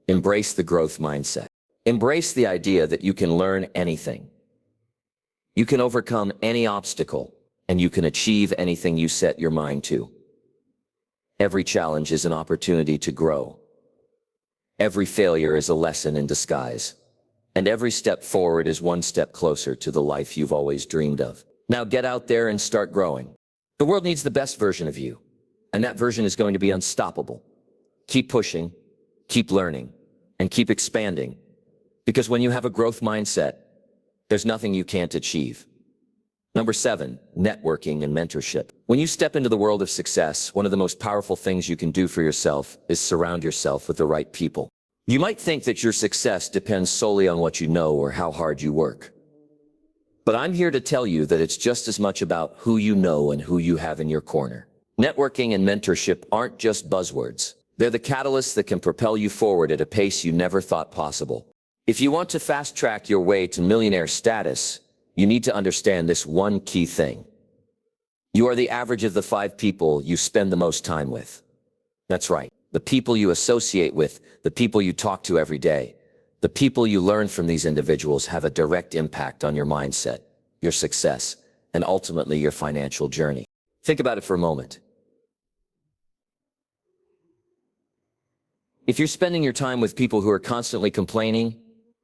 embrace the growth mindset. Embrace the idea that you can learn anything. You can overcome any obstacle, and you can achieve anything you set your mind to. Every challenge is an opportunity to grow. Every failure is a lesson in disguise. And every step forward is one step closer to the life you've always dreamed of. Now get out there and start growing. The world needs the best version of you, and that version is going to be unstoppable. Keep pushing, keep learning, and keep expanding. Because when you have a growth mindset, there's nothing you can't achieve. Number 7, networking and mentorship. When you step into the world of success, one of the most powerful things you can do for yourself is surround yourself with the right people. You might think that your success depends solely on what you know or how hard you work. But I'm here to tell you that it's just as much about who you know and who you have in your corner. Networking and mentorship aren't just buzzwords. They're the catalysts that can propel you forward at a pace you never thought possible. If you want to fast-track your way to millionaire status, you need to understand this one key thing. You are the average of the 5 people you spend the most time with. That's right. The people you associate with, the people you talk to every day, the people you learn from these individuals have a direct impact on your mindset, your success, and ultimately your financial journey. Think about it for a moment. If you're spending your time with people who are constantly complaining,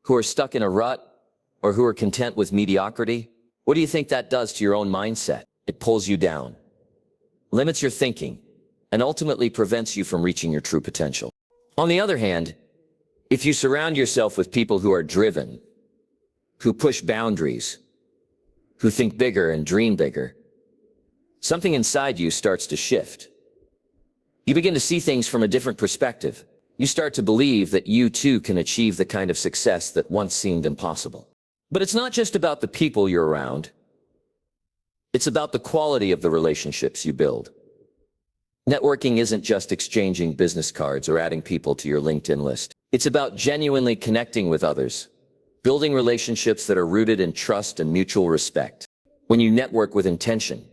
who are stuck in a rut, or who are content with mediocrity, what do you think that does to your own mindset? It pulls you down, limits your thinking, and ultimately prevents you from reaching your true potential. On the other hand, if you surround yourself with people who are driven, who push boundaries, who think bigger and dream bigger, something inside you starts to shift. You begin to see things from a different perspective. You start to believe that you too can achieve the kind of success that once seemed impossible. But it's not just about the people you're around. It's about the quality of the relationships you build. Networking isn't just exchanging business cards or adding people to your LinkedIn list. It's about genuinely connecting with others, building relationships that are rooted in trust and mutual respect. When you network with intention,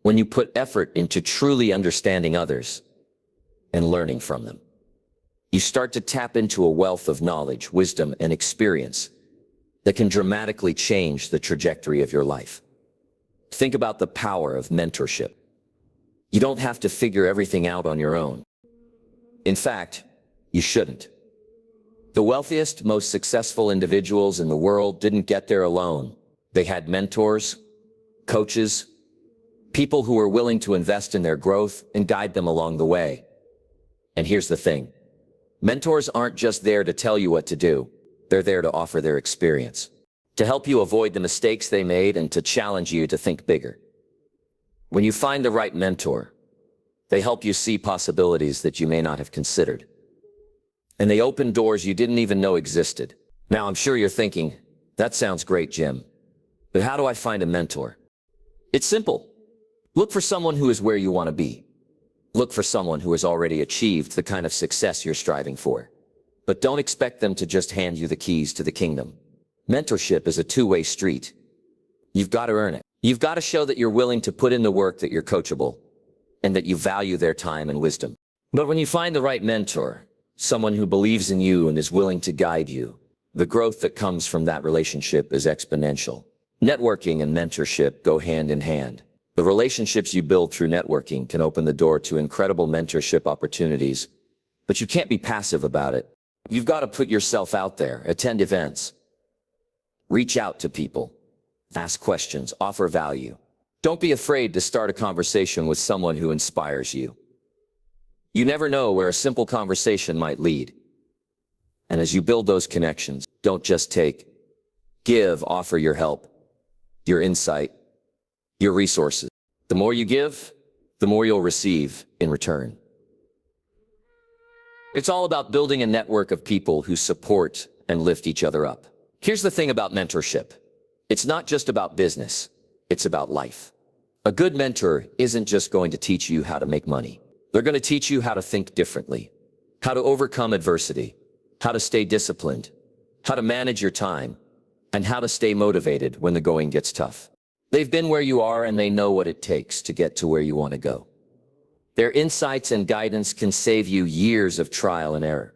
when you put effort into truly understanding others and learning from them, you start to tap into a wealth of knowledge, wisdom, and experience that can dramatically change the trajectory of your life. Think about the power of mentorship. You don't have to figure everything out on your own. In fact, you shouldn't. The wealthiest, most successful individuals in the world didn't get there alone. They had mentors, coaches, people who were willing to invest in their growth and guide them along the way. And here's the thing. Mentors aren't just there to tell you what to do. They're there to offer their experience, to help you avoid the mistakes they made and to challenge you to think bigger. When you find the right mentor, they help you see possibilities that you may not have considered. And they open doors you didn't even know existed. Now, I'm sure you're thinking, that sounds great, Jim. But how do I find a mentor? It's simple. Look for someone who is where you want to be. Look for someone who has already achieved the kind of success you're striving for. But don't expect them to just hand you the keys to the kingdom. Mentorship is a two-way street. You've got to earn it. You've got to show that you're willing to put in the work, that you're coachable, and that you value their time and wisdom. But when you find the right mentor, someone who believes in you and is willing to guide you, the growth that comes from that relationship is exponential. Networking and mentorship go hand in hand. The relationships you build through networking can open the door to incredible mentorship opportunities, but you can't be passive about it. You've got to put yourself out there, attend events, reach out to people, ask questions, offer value. Don't be afraid to start a conversation with someone who inspires you. You never know where a simple conversation might lead. And as you build those connections, don't just take, give, offer your help, your insight, your resources. The more you give, the more you'll receive in return. It's all about building a network of people who support and lift each other up. Here's the thing about mentorship. It's not just about business. It's about life. A good mentor isn't just going to teach you how to make money. They're going to teach you how to think differently, how to overcome adversity, how to stay disciplined, how to manage your time, and how to stay motivated when the going gets tough. They've been where you are and they know what it takes to get to where you want to go. Their insights and guidance can save you years of trial and error.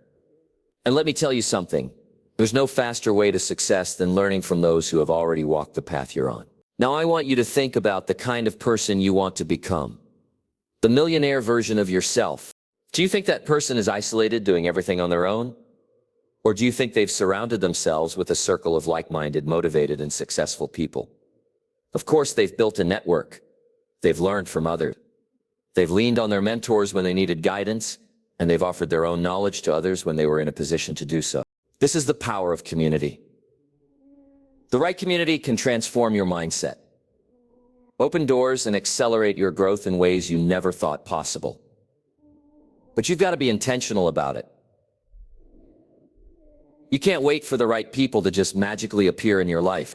And let me tell you something, there's no faster way to success than learning from those who have already walked the path you're on. Now I want you to think about the kind of person you want to become. The millionaire version of yourself. Do you think that person is isolated, doing everything on their own? Or do you think they've surrounded themselves with a circle of like-minded, motivated, and successful people? Of course, they've built a network. They've learned from others. They've leaned on their mentors when they needed guidance, and they've offered their own knowledge to others when they were in a position to do so. This is the power of community. The right community can transform your mindset, open doors, and accelerate your growth in ways you never thought possible. But you've got to be intentional about it. You can't wait for the right people to just magically appear in your life.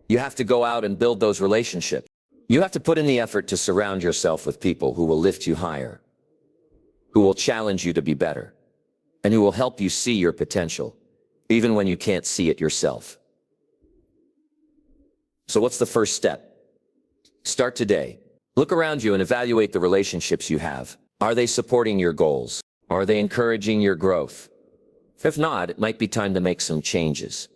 You have to go out and build those relationships. You have to put in the effort to surround yourself with people who will lift you higher, who will challenge you to be better, and who will help you see your potential, even when you can't see it yourself. So what's the first step? Start today. Look around you and evaluate the relationships you have. Are they supporting your goals? Are they encouraging your growth? If not, it might be time to make some changes.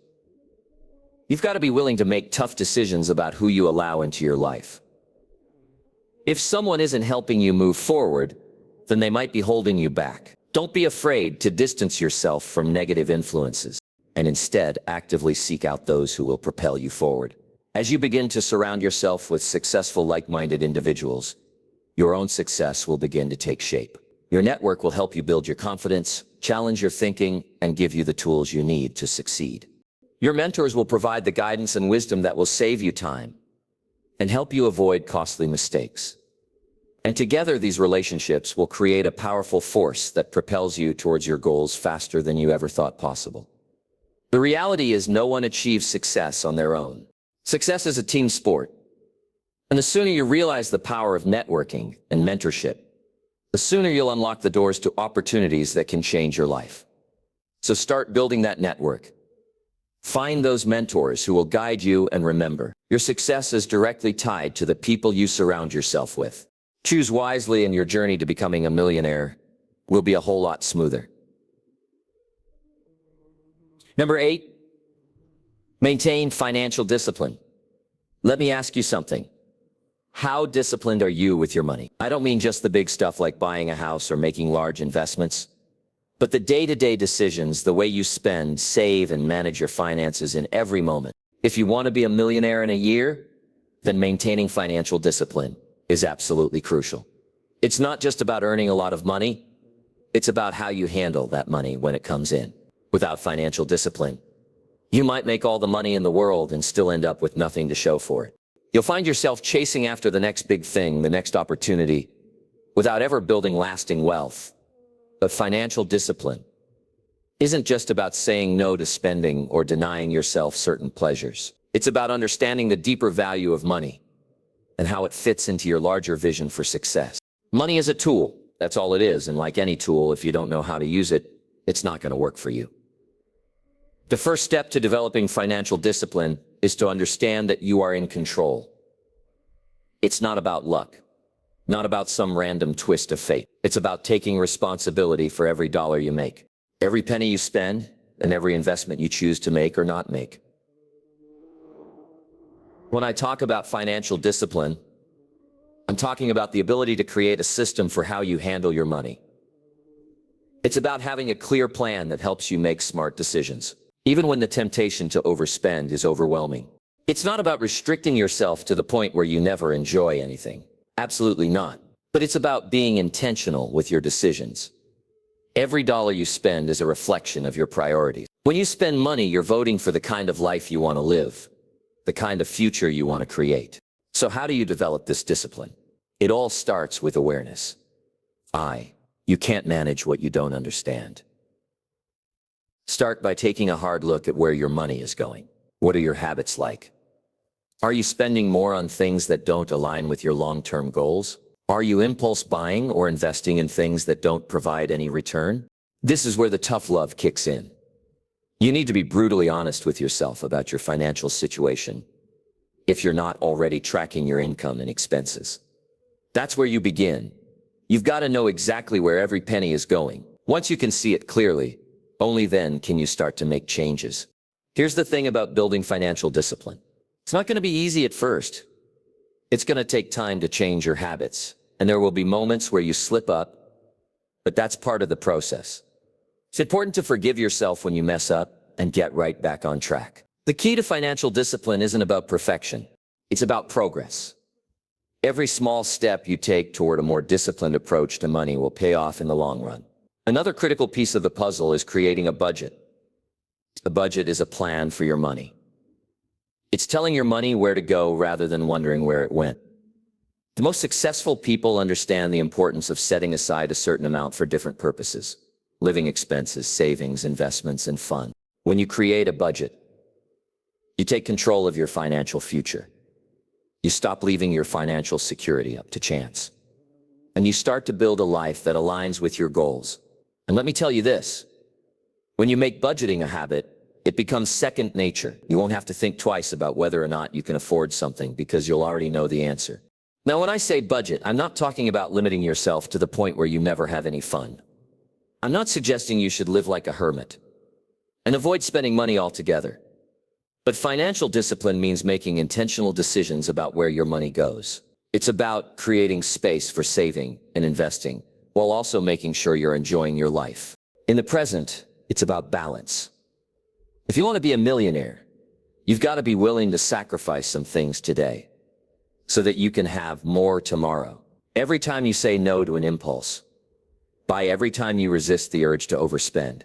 You've got to be willing to make tough decisions about who you allow into your life. If someone isn't helping you move forward, then they might be holding you back. Don't be afraid to distance yourself from negative influences, and instead actively seek out those who will propel you forward. As you begin to surround yourself with successful, like-minded individuals, your own success will begin to take shape. Your network will help you build your confidence, challenge your thinking, and give you the tools you need to succeed. Your mentors will provide the guidance and wisdom that will save you time and help you avoid costly mistakes. And together, these relationships will create a powerful force that propels you towards your goals faster than you ever thought possible. The reality is no one achieves success on their own. Success is a team sport. And the sooner you realize the power of networking and mentorship, the sooner you'll unlock the doors to opportunities that can change your life. So start building that network. Find those mentors who will guide you, and remember, your success is directly tied to the people you surround yourself with. Choose wisely, and your journey to becoming a millionaire will be a whole lot smoother. Number 8, maintain financial discipline. Let me ask you something. How disciplined are you with your money? I don't mean just the big stuff like buying a house or making large investments, but the day-to-day decisions, the way you spend, save, and manage your finances in every moment. If you want to be a millionaire in a year, then maintaining financial discipline is absolutely crucial. It's not just about earning a lot of money. It's about how you handle that money when it comes in. Without financial discipline, you might make all the money in the world and still end up with nothing to show for it. You'll find yourself chasing after the next big thing, the next opportunity, without ever building lasting wealth. But financial discipline isn't just about saying no to spending or denying yourself certain pleasures. It's about understanding the deeper value of money and how it fits into your larger vision for success. Money is a tool. That's all it is. And like any tool, if you don't know how to use it, it's not going to work for you. The first step to developing financial discipline is to understand that you are in control. It's not about luck, not about some random twist of fate. It's about taking responsibility for every dollar you make, every penny you spend, and every investment you choose to make or not make. When I talk about financial discipline, I'm talking about the ability to create a system for how you handle your money. It's about having a clear plan that helps you make smart decisions, even when the temptation to overspend is overwhelming. It's not about restricting yourself to the point where you never enjoy anything. Absolutely not. But it's about being intentional with your decisions. Every dollar you spend is a reflection of your priorities. When you spend money, you're voting for the kind of life you want to live, the kind of future you want to create. So how do you develop this discipline? It all starts with awareness. You can't manage what you don't understand. Start by taking a hard look at where your money is going. What are your habits like? Are you spending more on things that don't align with your long-term goals? Are you impulse buying or investing in things that don't provide any return? This is where the tough love kicks in. You need to be brutally honest with yourself about your financial situation if you're not already tracking your income and expenses. That's where you begin. You've got to know exactly where every penny is going. Once you can see it clearly, only then can you start to make changes. Here's the thing about building financial discipline. It's not going to be easy at first. It's going to take time to change your habits, and there will be moments where you slip up, but that's part of the process. It's important to forgive yourself when you mess up and get right back on track. The key to financial discipline isn't about perfection. It's about progress. Every small step you take toward a more disciplined approach to money will pay off in the long run. Another critical piece of the puzzle is creating a budget. A budget is a plan for your money. It's telling your money where to go rather than wondering where it went. The most successful people understand the importance of setting aside a certain amount for different purposes: living expenses, savings, investments, and fun. When you create a budget, you take control of your financial future. You stop leaving your financial security up to chance. And you start to build a life that aligns with your goals. And let me tell you this, when you make budgeting a habit, it becomes second nature. You won't have to think twice about whether or not you can afford something because you'll already know the answer. Now, when I say budget, I'm not talking about limiting yourself to the point where you never have any fun. I'm not suggesting you should live like a hermit and avoid spending money altogether. But financial discipline means making intentional decisions about where your money goes. It's about creating space for saving and investing, while also making sure you're enjoying your life. In the present, it's about balance. If you want to be a millionaire, you've got to be willing to sacrifice some things today so that you can have more tomorrow. Every time you say no to an impulse, buy every time you resist the urge to overspend,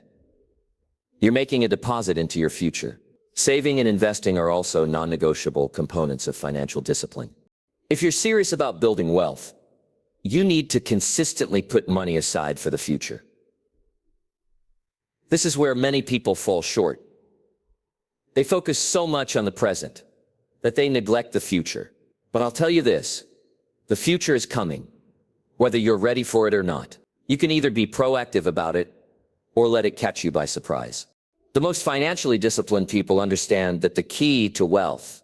you're making a deposit into your future. Saving and investing are also non-negotiable components of financial discipline. If you're serious about building wealth, you need to consistently put money aside for the future. This is where many people fall short. They focus so much on the present that they neglect the future. But I'll tell you this, the future is coming, whether you're ready for it or not. You can either be proactive about it or let it catch you by surprise. The most financially disciplined people understand that the key to wealth,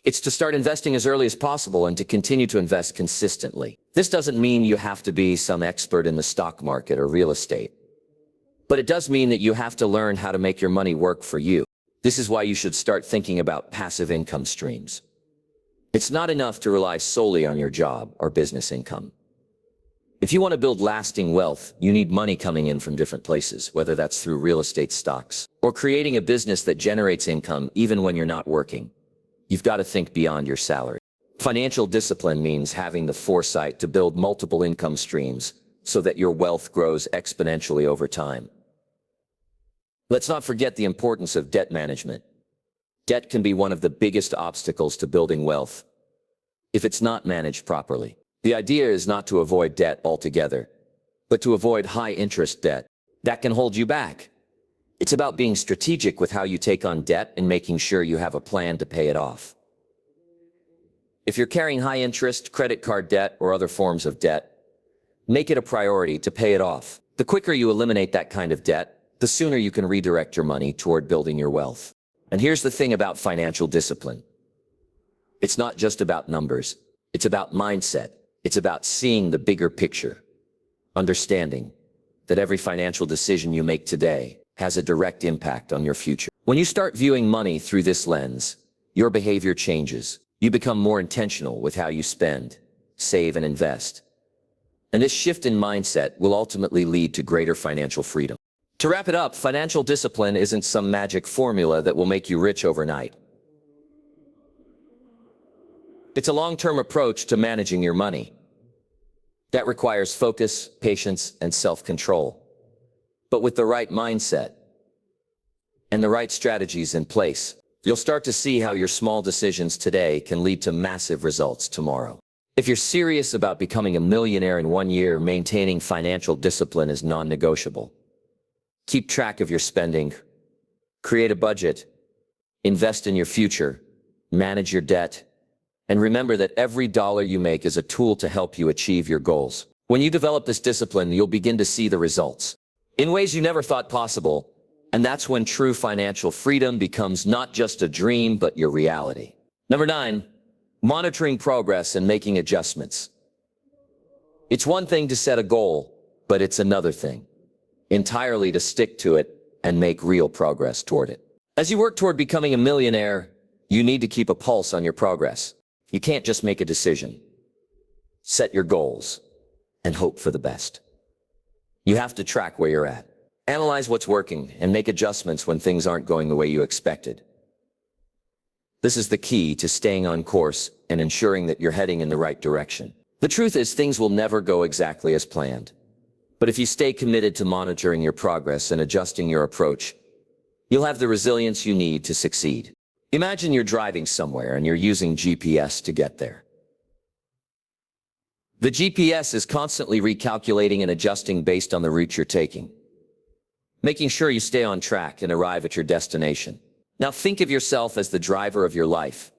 it's to start investing as early as possible and to continue to invest consistently. This doesn't mean you have to be some expert in the stock market or real estate, but it does mean that you have to learn how to make your money work for you. This is why you should start thinking about passive income streams. It's not enough to rely solely on your job or business income. If you want to build lasting wealth, you need money coming in from different places, whether that's through real estate, stocks, or creating a business that generates income even when you're not working. You've got to think beyond your salary. Financial discipline means having the foresight to build multiple income streams so that your wealth grows exponentially over time. Let's not forget the importance of debt management. Debt can be one of the biggest obstacles to building wealth if it's not managed properly. The idea is not to avoid debt altogether, but to avoid high-interest debt that can hold you back. It's about being strategic with how you take on debt and making sure you have a plan to pay it off. If you're carrying high interest, credit card debt, or other forms of debt, make it a priority to pay it off. The quicker you eliminate that kind of debt, the sooner you can redirect your money toward building your wealth. And here's the thing about financial discipline. It's not just about numbers. It's about mindset. It's about seeing the bigger picture. Understanding that every financial decision you make today has a direct impact on your future. When you start viewing money through this lens, your behavior changes. You become more intentional with how you spend, save, and invest. And this shift in mindset will ultimately lead to greater financial freedom. To wrap it up, financial discipline isn't some magic formula that will make you rich overnight. It's a long-term approach to managing your money that requires focus, patience, and self-control. But with the right mindset and the right strategies in place, you'll start to see how your small decisions today can lead to massive results tomorrow. If you're serious about becoming a millionaire in 1 year, maintaining financial discipline is non-negotiable. Keep track of your spending, create a budget, invest in your future, manage your debt, and remember that every dollar you make is a tool to help you achieve your goals. When you develop this discipline, you'll begin to see the results in ways you never thought possible, and that's when true financial freedom becomes not just a dream, but your reality. Number 9, monitoring progress and making adjustments. It's one thing to set a goal, but it's another thing entirely to stick to it and make real progress toward it. As you work toward becoming a millionaire, you need to keep a pulse on your progress. You can't just make a decision, set your goals, and hope for the best. You have to track where you're at, analyze what's working, and make adjustments when things aren't going the way you expected. This is the key to staying on course and ensuring that you're heading in the right direction. The truth is, things will never go exactly as planned. But if you stay committed to monitoring your progress and adjusting your approach, you'll have the resilience you need to succeed. Imagine you're driving somewhere and you're using GPS to get there. The GPS is constantly recalculating and adjusting based on the route you're taking, making sure you stay on track and arrive at your destination. Now think of yourself as the driver of your life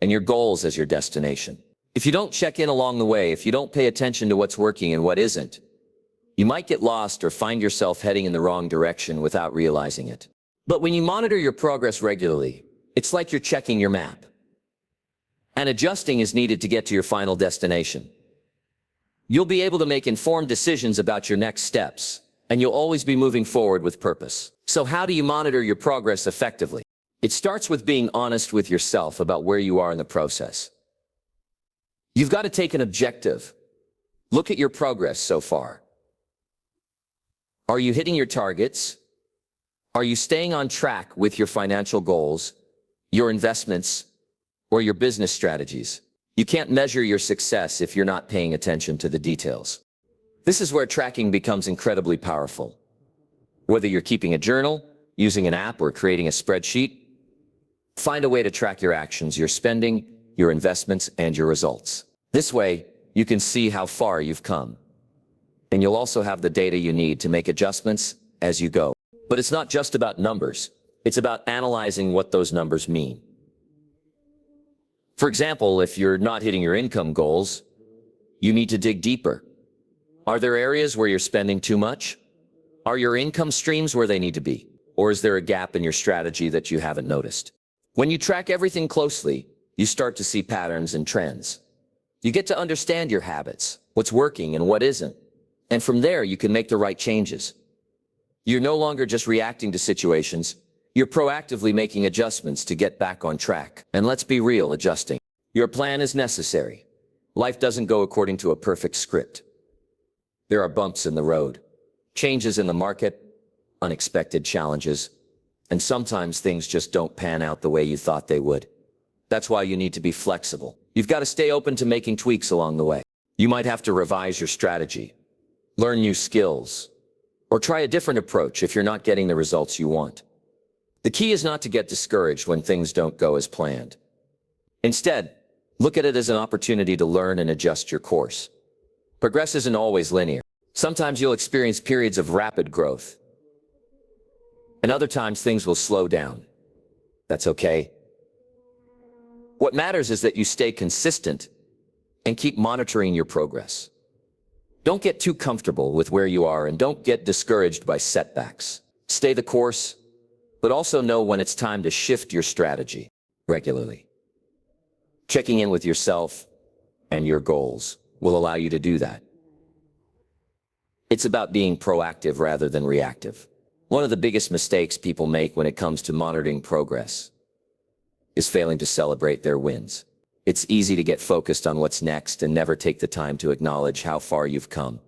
and your goals as your destination. If you don't check in along the way, if you don't pay attention to what's working and what isn't, you might get lost or find yourself heading in the wrong direction without realizing it. But when you monitor your progress regularly, it's like you're checking your map. And adjusting is needed to get to your final destination. You'll be able to make informed decisions about your next steps, and you'll always be moving forward with purpose. So how do you monitor your progress effectively? It starts with being honest with yourself about where you are in the process. You've got to take an objective. Look at your progress so far. Are you hitting your targets? Are you staying on track with your financial goals, your investments, or your business strategies? You can't measure your success if you're not paying attention to the details. This is where tracking becomes incredibly powerful. Whether you're keeping a journal, using an app, or creating a spreadsheet, find a way to track your actions, your spending, your investments, and your results. This way, you can see how far you've come. And you'll also have the data you need to make adjustments as you go. But it's not just about numbers. It's about analyzing what those numbers mean. For example, if you're not hitting your income goals, you need to dig deeper. Are there areas where you're spending too much? Are your income streams where they need to be? Or is there a gap in your strategy that you haven't noticed? When you track everything closely, you start to see patterns and trends. You get to understand your habits, what's working and what isn't. And from there, you can make the right changes. You're no longer just reacting to situations. You're proactively making adjustments to get back on track. And let's be real, adjusting your plan is necessary. Life doesn't go according to a perfect script. There are bumps in the road, changes in the market, unexpected challenges, and sometimes things just don't pan out the way you thought they would. That's why you need to be flexible. You've got to stay open to making tweaks along the way. You might have to revise your strategy, learn new skills, or try a different approach if you're not getting the results you want. The key is not to get discouraged when things don't go as planned. Instead, look at it as an opportunity to learn and adjust your course. Progress isn't always linear. Sometimes you'll experience periods of rapid growth, And other times things will slow down. That's okay. What matters is that you stay consistent and keep monitoring your progress. Don't get too comfortable with where you are and don't get discouraged by setbacks. Stay the course, but also know when it's time to shift your strategy regularly. Checking in with yourself and your goals will allow you to do that. It's about being proactive rather than reactive. One of the biggest mistakes people make when it comes to monitoring progress is failing to celebrate their wins. It's easy to get focused on what's next and never take the time to acknowledge how far you've come.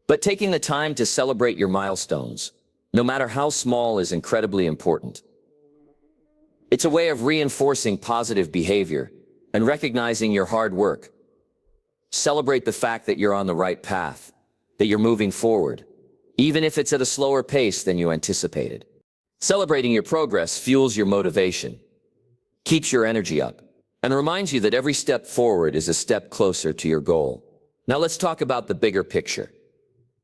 But taking the time to celebrate your milestones, no matter how small, is incredibly important. It's a way of reinforcing positive behavior and recognizing your hard work. Celebrate the fact that you're on the right path, that you're moving forward, even if it's at a slower pace than you anticipated. Celebrating your progress fuels your motivation, keeps your energy up, and reminds you that every step forward is a step closer to your goal. Now let's talk about the bigger picture.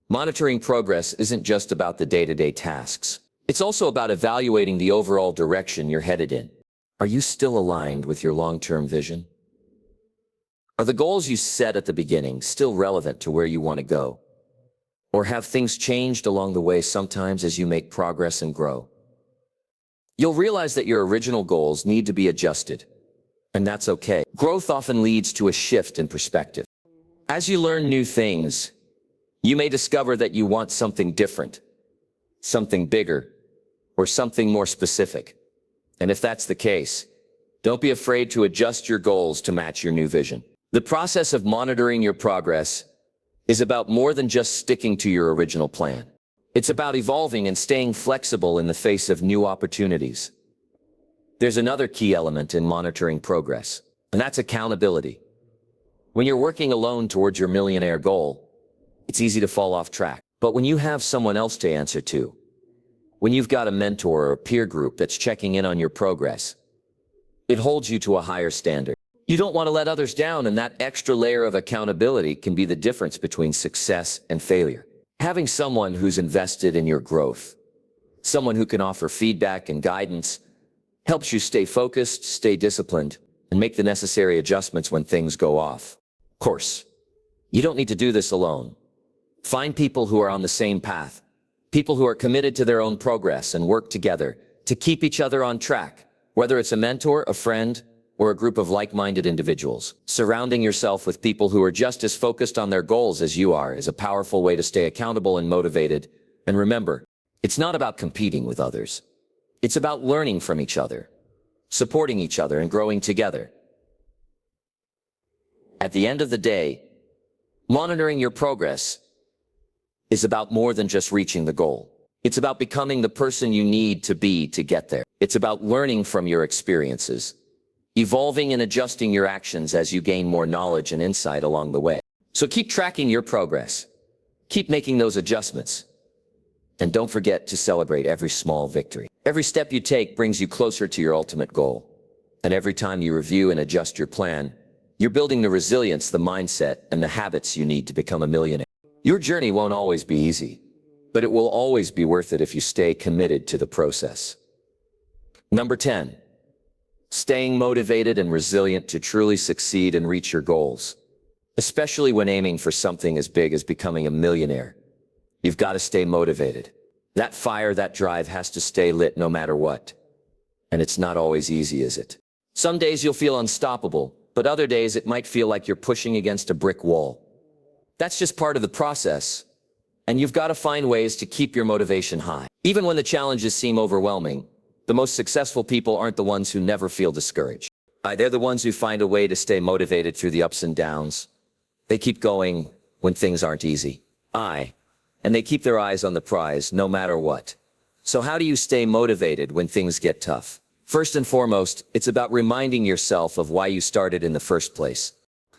Monitoring progress isn't just about the day-to-day tasks. It's also about evaluating the overall direction you're headed in. Are you still aligned with your long-term vision? Are the goals you set at the beginning still relevant to where you want to go? Or have things changed along the way sometimes as you make progress and grow? You'll realize that your original goals need to be adjusted, and that's okay. Growth often leads to a shift in perspective. As you learn new things, you may discover that you want something different, something bigger, or something more specific. And if that's the case, don't be afraid to adjust your goals to match your new vision. The process of monitoring your progress is about more than just sticking to your original plan. It's about evolving and staying flexible in the face of new opportunities. There's another key element in monitoring progress, and that's accountability. When you're working alone towards your millionaire goal, it's easy to fall off track. But when you have someone else to answer to, when you've got a mentor or a peer group that's checking in on your progress, it holds you to a higher standard. You don't want to let others down, and that extra layer of accountability can be the difference between success and failure. Having someone who's invested in your growth, someone who can offer feedback and guidance, helps you stay focused, stay disciplined, and make the necessary adjustments when things go off. Of course, you don't need to do this alone. Find people who are on the same path, people who are committed to their own progress, and work together to keep each other on track, whether it's a mentor, a friend, or a group of like-minded individuals. Surrounding yourself with people who are just as focused on their goals as you are is a powerful way to stay accountable and motivated. And remember, it's not about competing with others. It's about learning from each other, supporting each other, and growing together. At the end of the day, monitoring your progress is about more than just reaching the goal. It's about becoming the person you need to be to get there. It's about learning from your experiences, evolving and adjusting your actions as you gain more knowledge and insight along the way. So keep tracking your progress. Keep making those adjustments. And don't forget to celebrate every small victory. Every step you take brings you closer to your ultimate goal. And every time you review and adjust your plan, you're building the resilience, the mindset, and the habits you need to become a millionaire. Your journey won't always be easy, but it will always be worth it if you stay committed to the process. Number 10. Staying motivated and resilient to truly succeed and reach your goals. Especially when aiming for something as big as becoming a millionaire, you've got to stay motivated. That fire, that drive has to stay lit no matter what. And it's not always easy, is it? Some days you'll feel unstoppable, but other days it might feel like you're pushing against a brick wall. That's just part of the process, and you've got to find ways to keep your motivation high. Even when the challenges seem overwhelming, the most successful people aren't the ones who never feel discouraged. They're the ones who find a way to stay motivated through the ups and downs. They keep going when things aren't easy. And they keep their eyes on the prize no matter what. So how do you stay motivated when things get tough? First and foremost, it's about reminding yourself of why you started in the first place.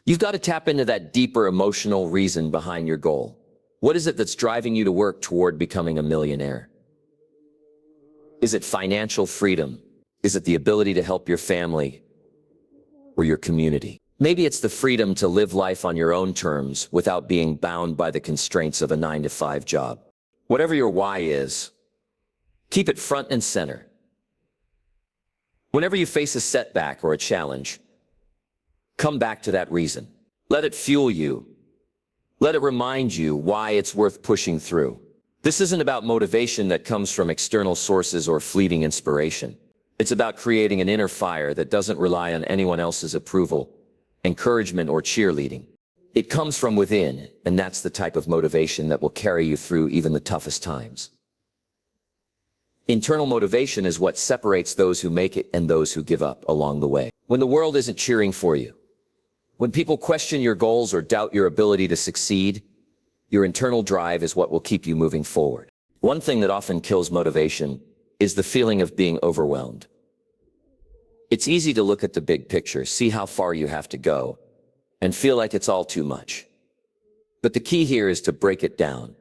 You've got to tap into that deeper emotional reason behind your goal. What is it that's driving you to work toward becoming a millionaire? Is it financial freedom? Is it the ability to help your family or your community? Maybe it's the freedom to live life on your own terms without being bound by the constraints of a 9-to-5 job. Whatever your why is, Keep it front and center. Whenever you face a setback or a challenge, come back to that reason. Let it fuel you. Let it remind you why it's worth pushing through. This isn't about motivation that comes from external sources or fleeting inspiration. It's about creating an inner fire that doesn't rely on anyone else's approval, encouragement, or cheerleading. It comes from within, and that's the type of motivation that will carry you through even the toughest times. Internal motivation is what separates those who make it and those who give up along the way. When the world isn't cheering for you, when people question your goals or doubt your ability to succeed, your internal drive is what will keep you moving forward. One thing that often kills motivation is the feeling of being overwhelmed. It's easy to look at the big picture, see how far you have to go, and feel like it's all too much. But the key here is to break it down.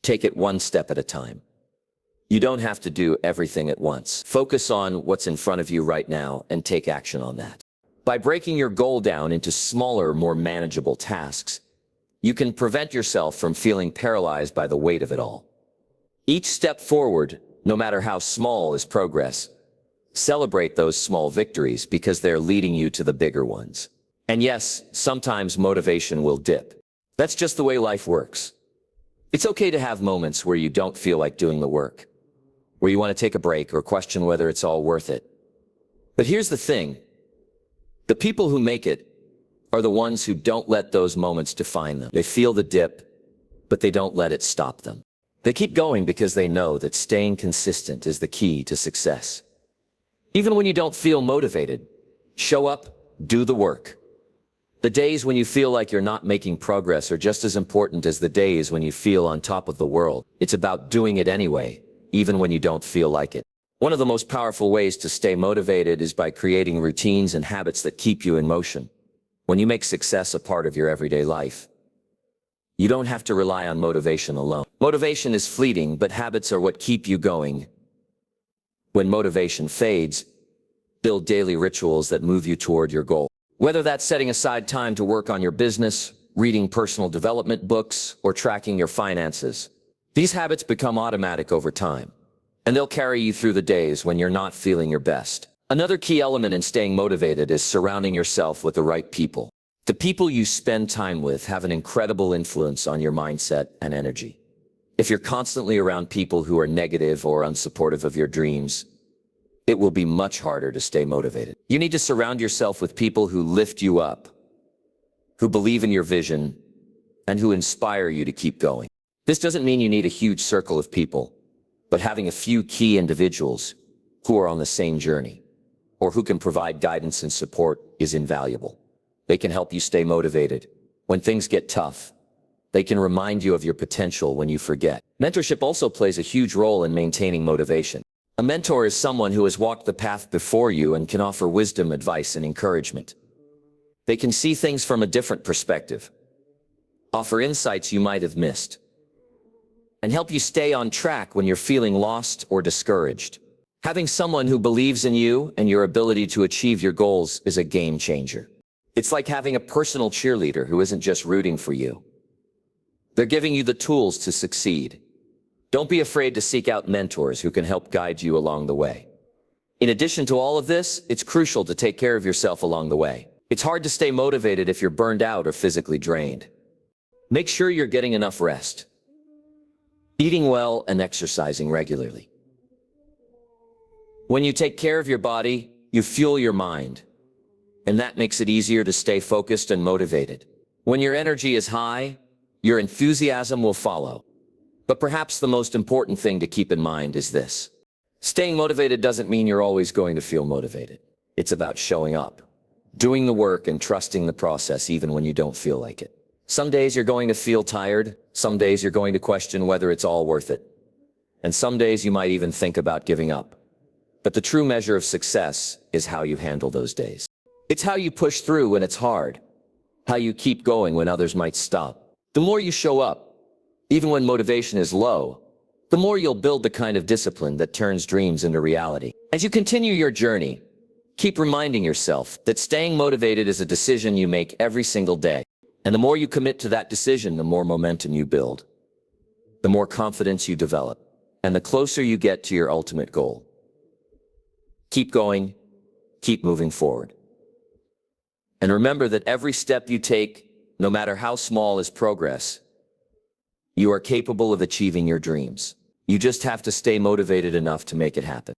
Take it one step at a time. You don't have to do everything at once. Focus on what's in front of you right now and take action on that. By breaking your goal down into smaller, more manageable tasks, you can prevent yourself from feeling paralyzed by the weight of it all. Each step forward, no matter how small, is progress. Celebrate those small victories because they're leading you to the bigger ones. And yes, sometimes motivation will dip. That's just the way life works. It's okay to have moments where you don't feel like doing the work, where you want to take a break or question whether it's all worth it. But here's the thing. The people who make it are the ones who don't let those moments define them. They feel the dip, but they don't let it stop them. They keep going because they know that staying consistent is the key to success. Even when you don't feel motivated, show up, do the work. The days when you feel like you're not making progress are just as important as the days when you feel on top of the world. It's about doing it anyway, even when you don't feel like it. One of the most powerful ways to stay motivated is by creating routines and habits that keep you in motion. When you make success a part of your everyday life, you don't have to rely on motivation alone. Motivation is fleeting, but habits are what keep you going. When motivation fades, build daily rituals that move you toward your goal. Whether that's setting aside time to work on your business, reading personal development books, or tracking your finances, these habits become automatic over time, and they'll carry you through the days when you're not feeling your best. Another key element in staying motivated is surrounding yourself with the right people. The people you spend time with have an incredible influence on your mindset and energy. If you're constantly around people who are negative or unsupportive of your dreams, it will be much harder to stay motivated. You need to surround yourself with people who lift you up, who believe in your vision, and who inspire you to keep going. This doesn't mean you need a huge circle of people, but having a few key individuals who are on the same journey, or who can provide guidance and support, is invaluable. They can help you stay motivated when things get tough. They can remind you of your potential when you forget. Mentorship also plays a huge role in maintaining motivation. A mentor is someone who has walked the path before you and can offer wisdom, advice, and encouragement. They can see things from a different perspective, offer insights you might have missed, and help you stay on track when you're feeling lost or discouraged. Having someone who believes in you and your ability to achieve your goals is a game changer. It's like having a personal cheerleader who isn't just rooting for you. They're giving you the tools to succeed. Don't be afraid to seek out mentors who can help guide you along the way. In addition to all of this, it's crucial to take care of yourself along the way. It's hard to stay motivated if you're burned out or physically drained. Make sure you're getting enough rest, eating well, and exercising regularly. When you take care of your body, you fuel your mind, and that makes it easier to stay focused and motivated. When your energy is high, your enthusiasm will follow. But perhaps the most important thing to keep in mind is this. Staying motivated doesn't mean you're always going to feel motivated. It's about showing up, doing the work, and trusting the process even when you don't feel like it. Some days you're going to feel tired. Some days you're going to question whether it's all worth it. And some days you might even think about giving up. But the true measure of success is how you handle those days. It's how you push through when it's hard, how you keep going when others might stop. The more you show up, even when motivation is low, the more you'll build the kind of discipline that turns dreams into reality. As you continue your journey, keep reminding yourself that staying motivated is a decision you make every single day. And the more you commit to that decision, the more momentum you build, the more confidence you develop, and the closer you get to your ultimate goal. Keep going, keep moving forward. And remember that every step you take, no matter how small, is progress. You are capable of achieving your dreams. You just have to stay motivated enough to make it happen.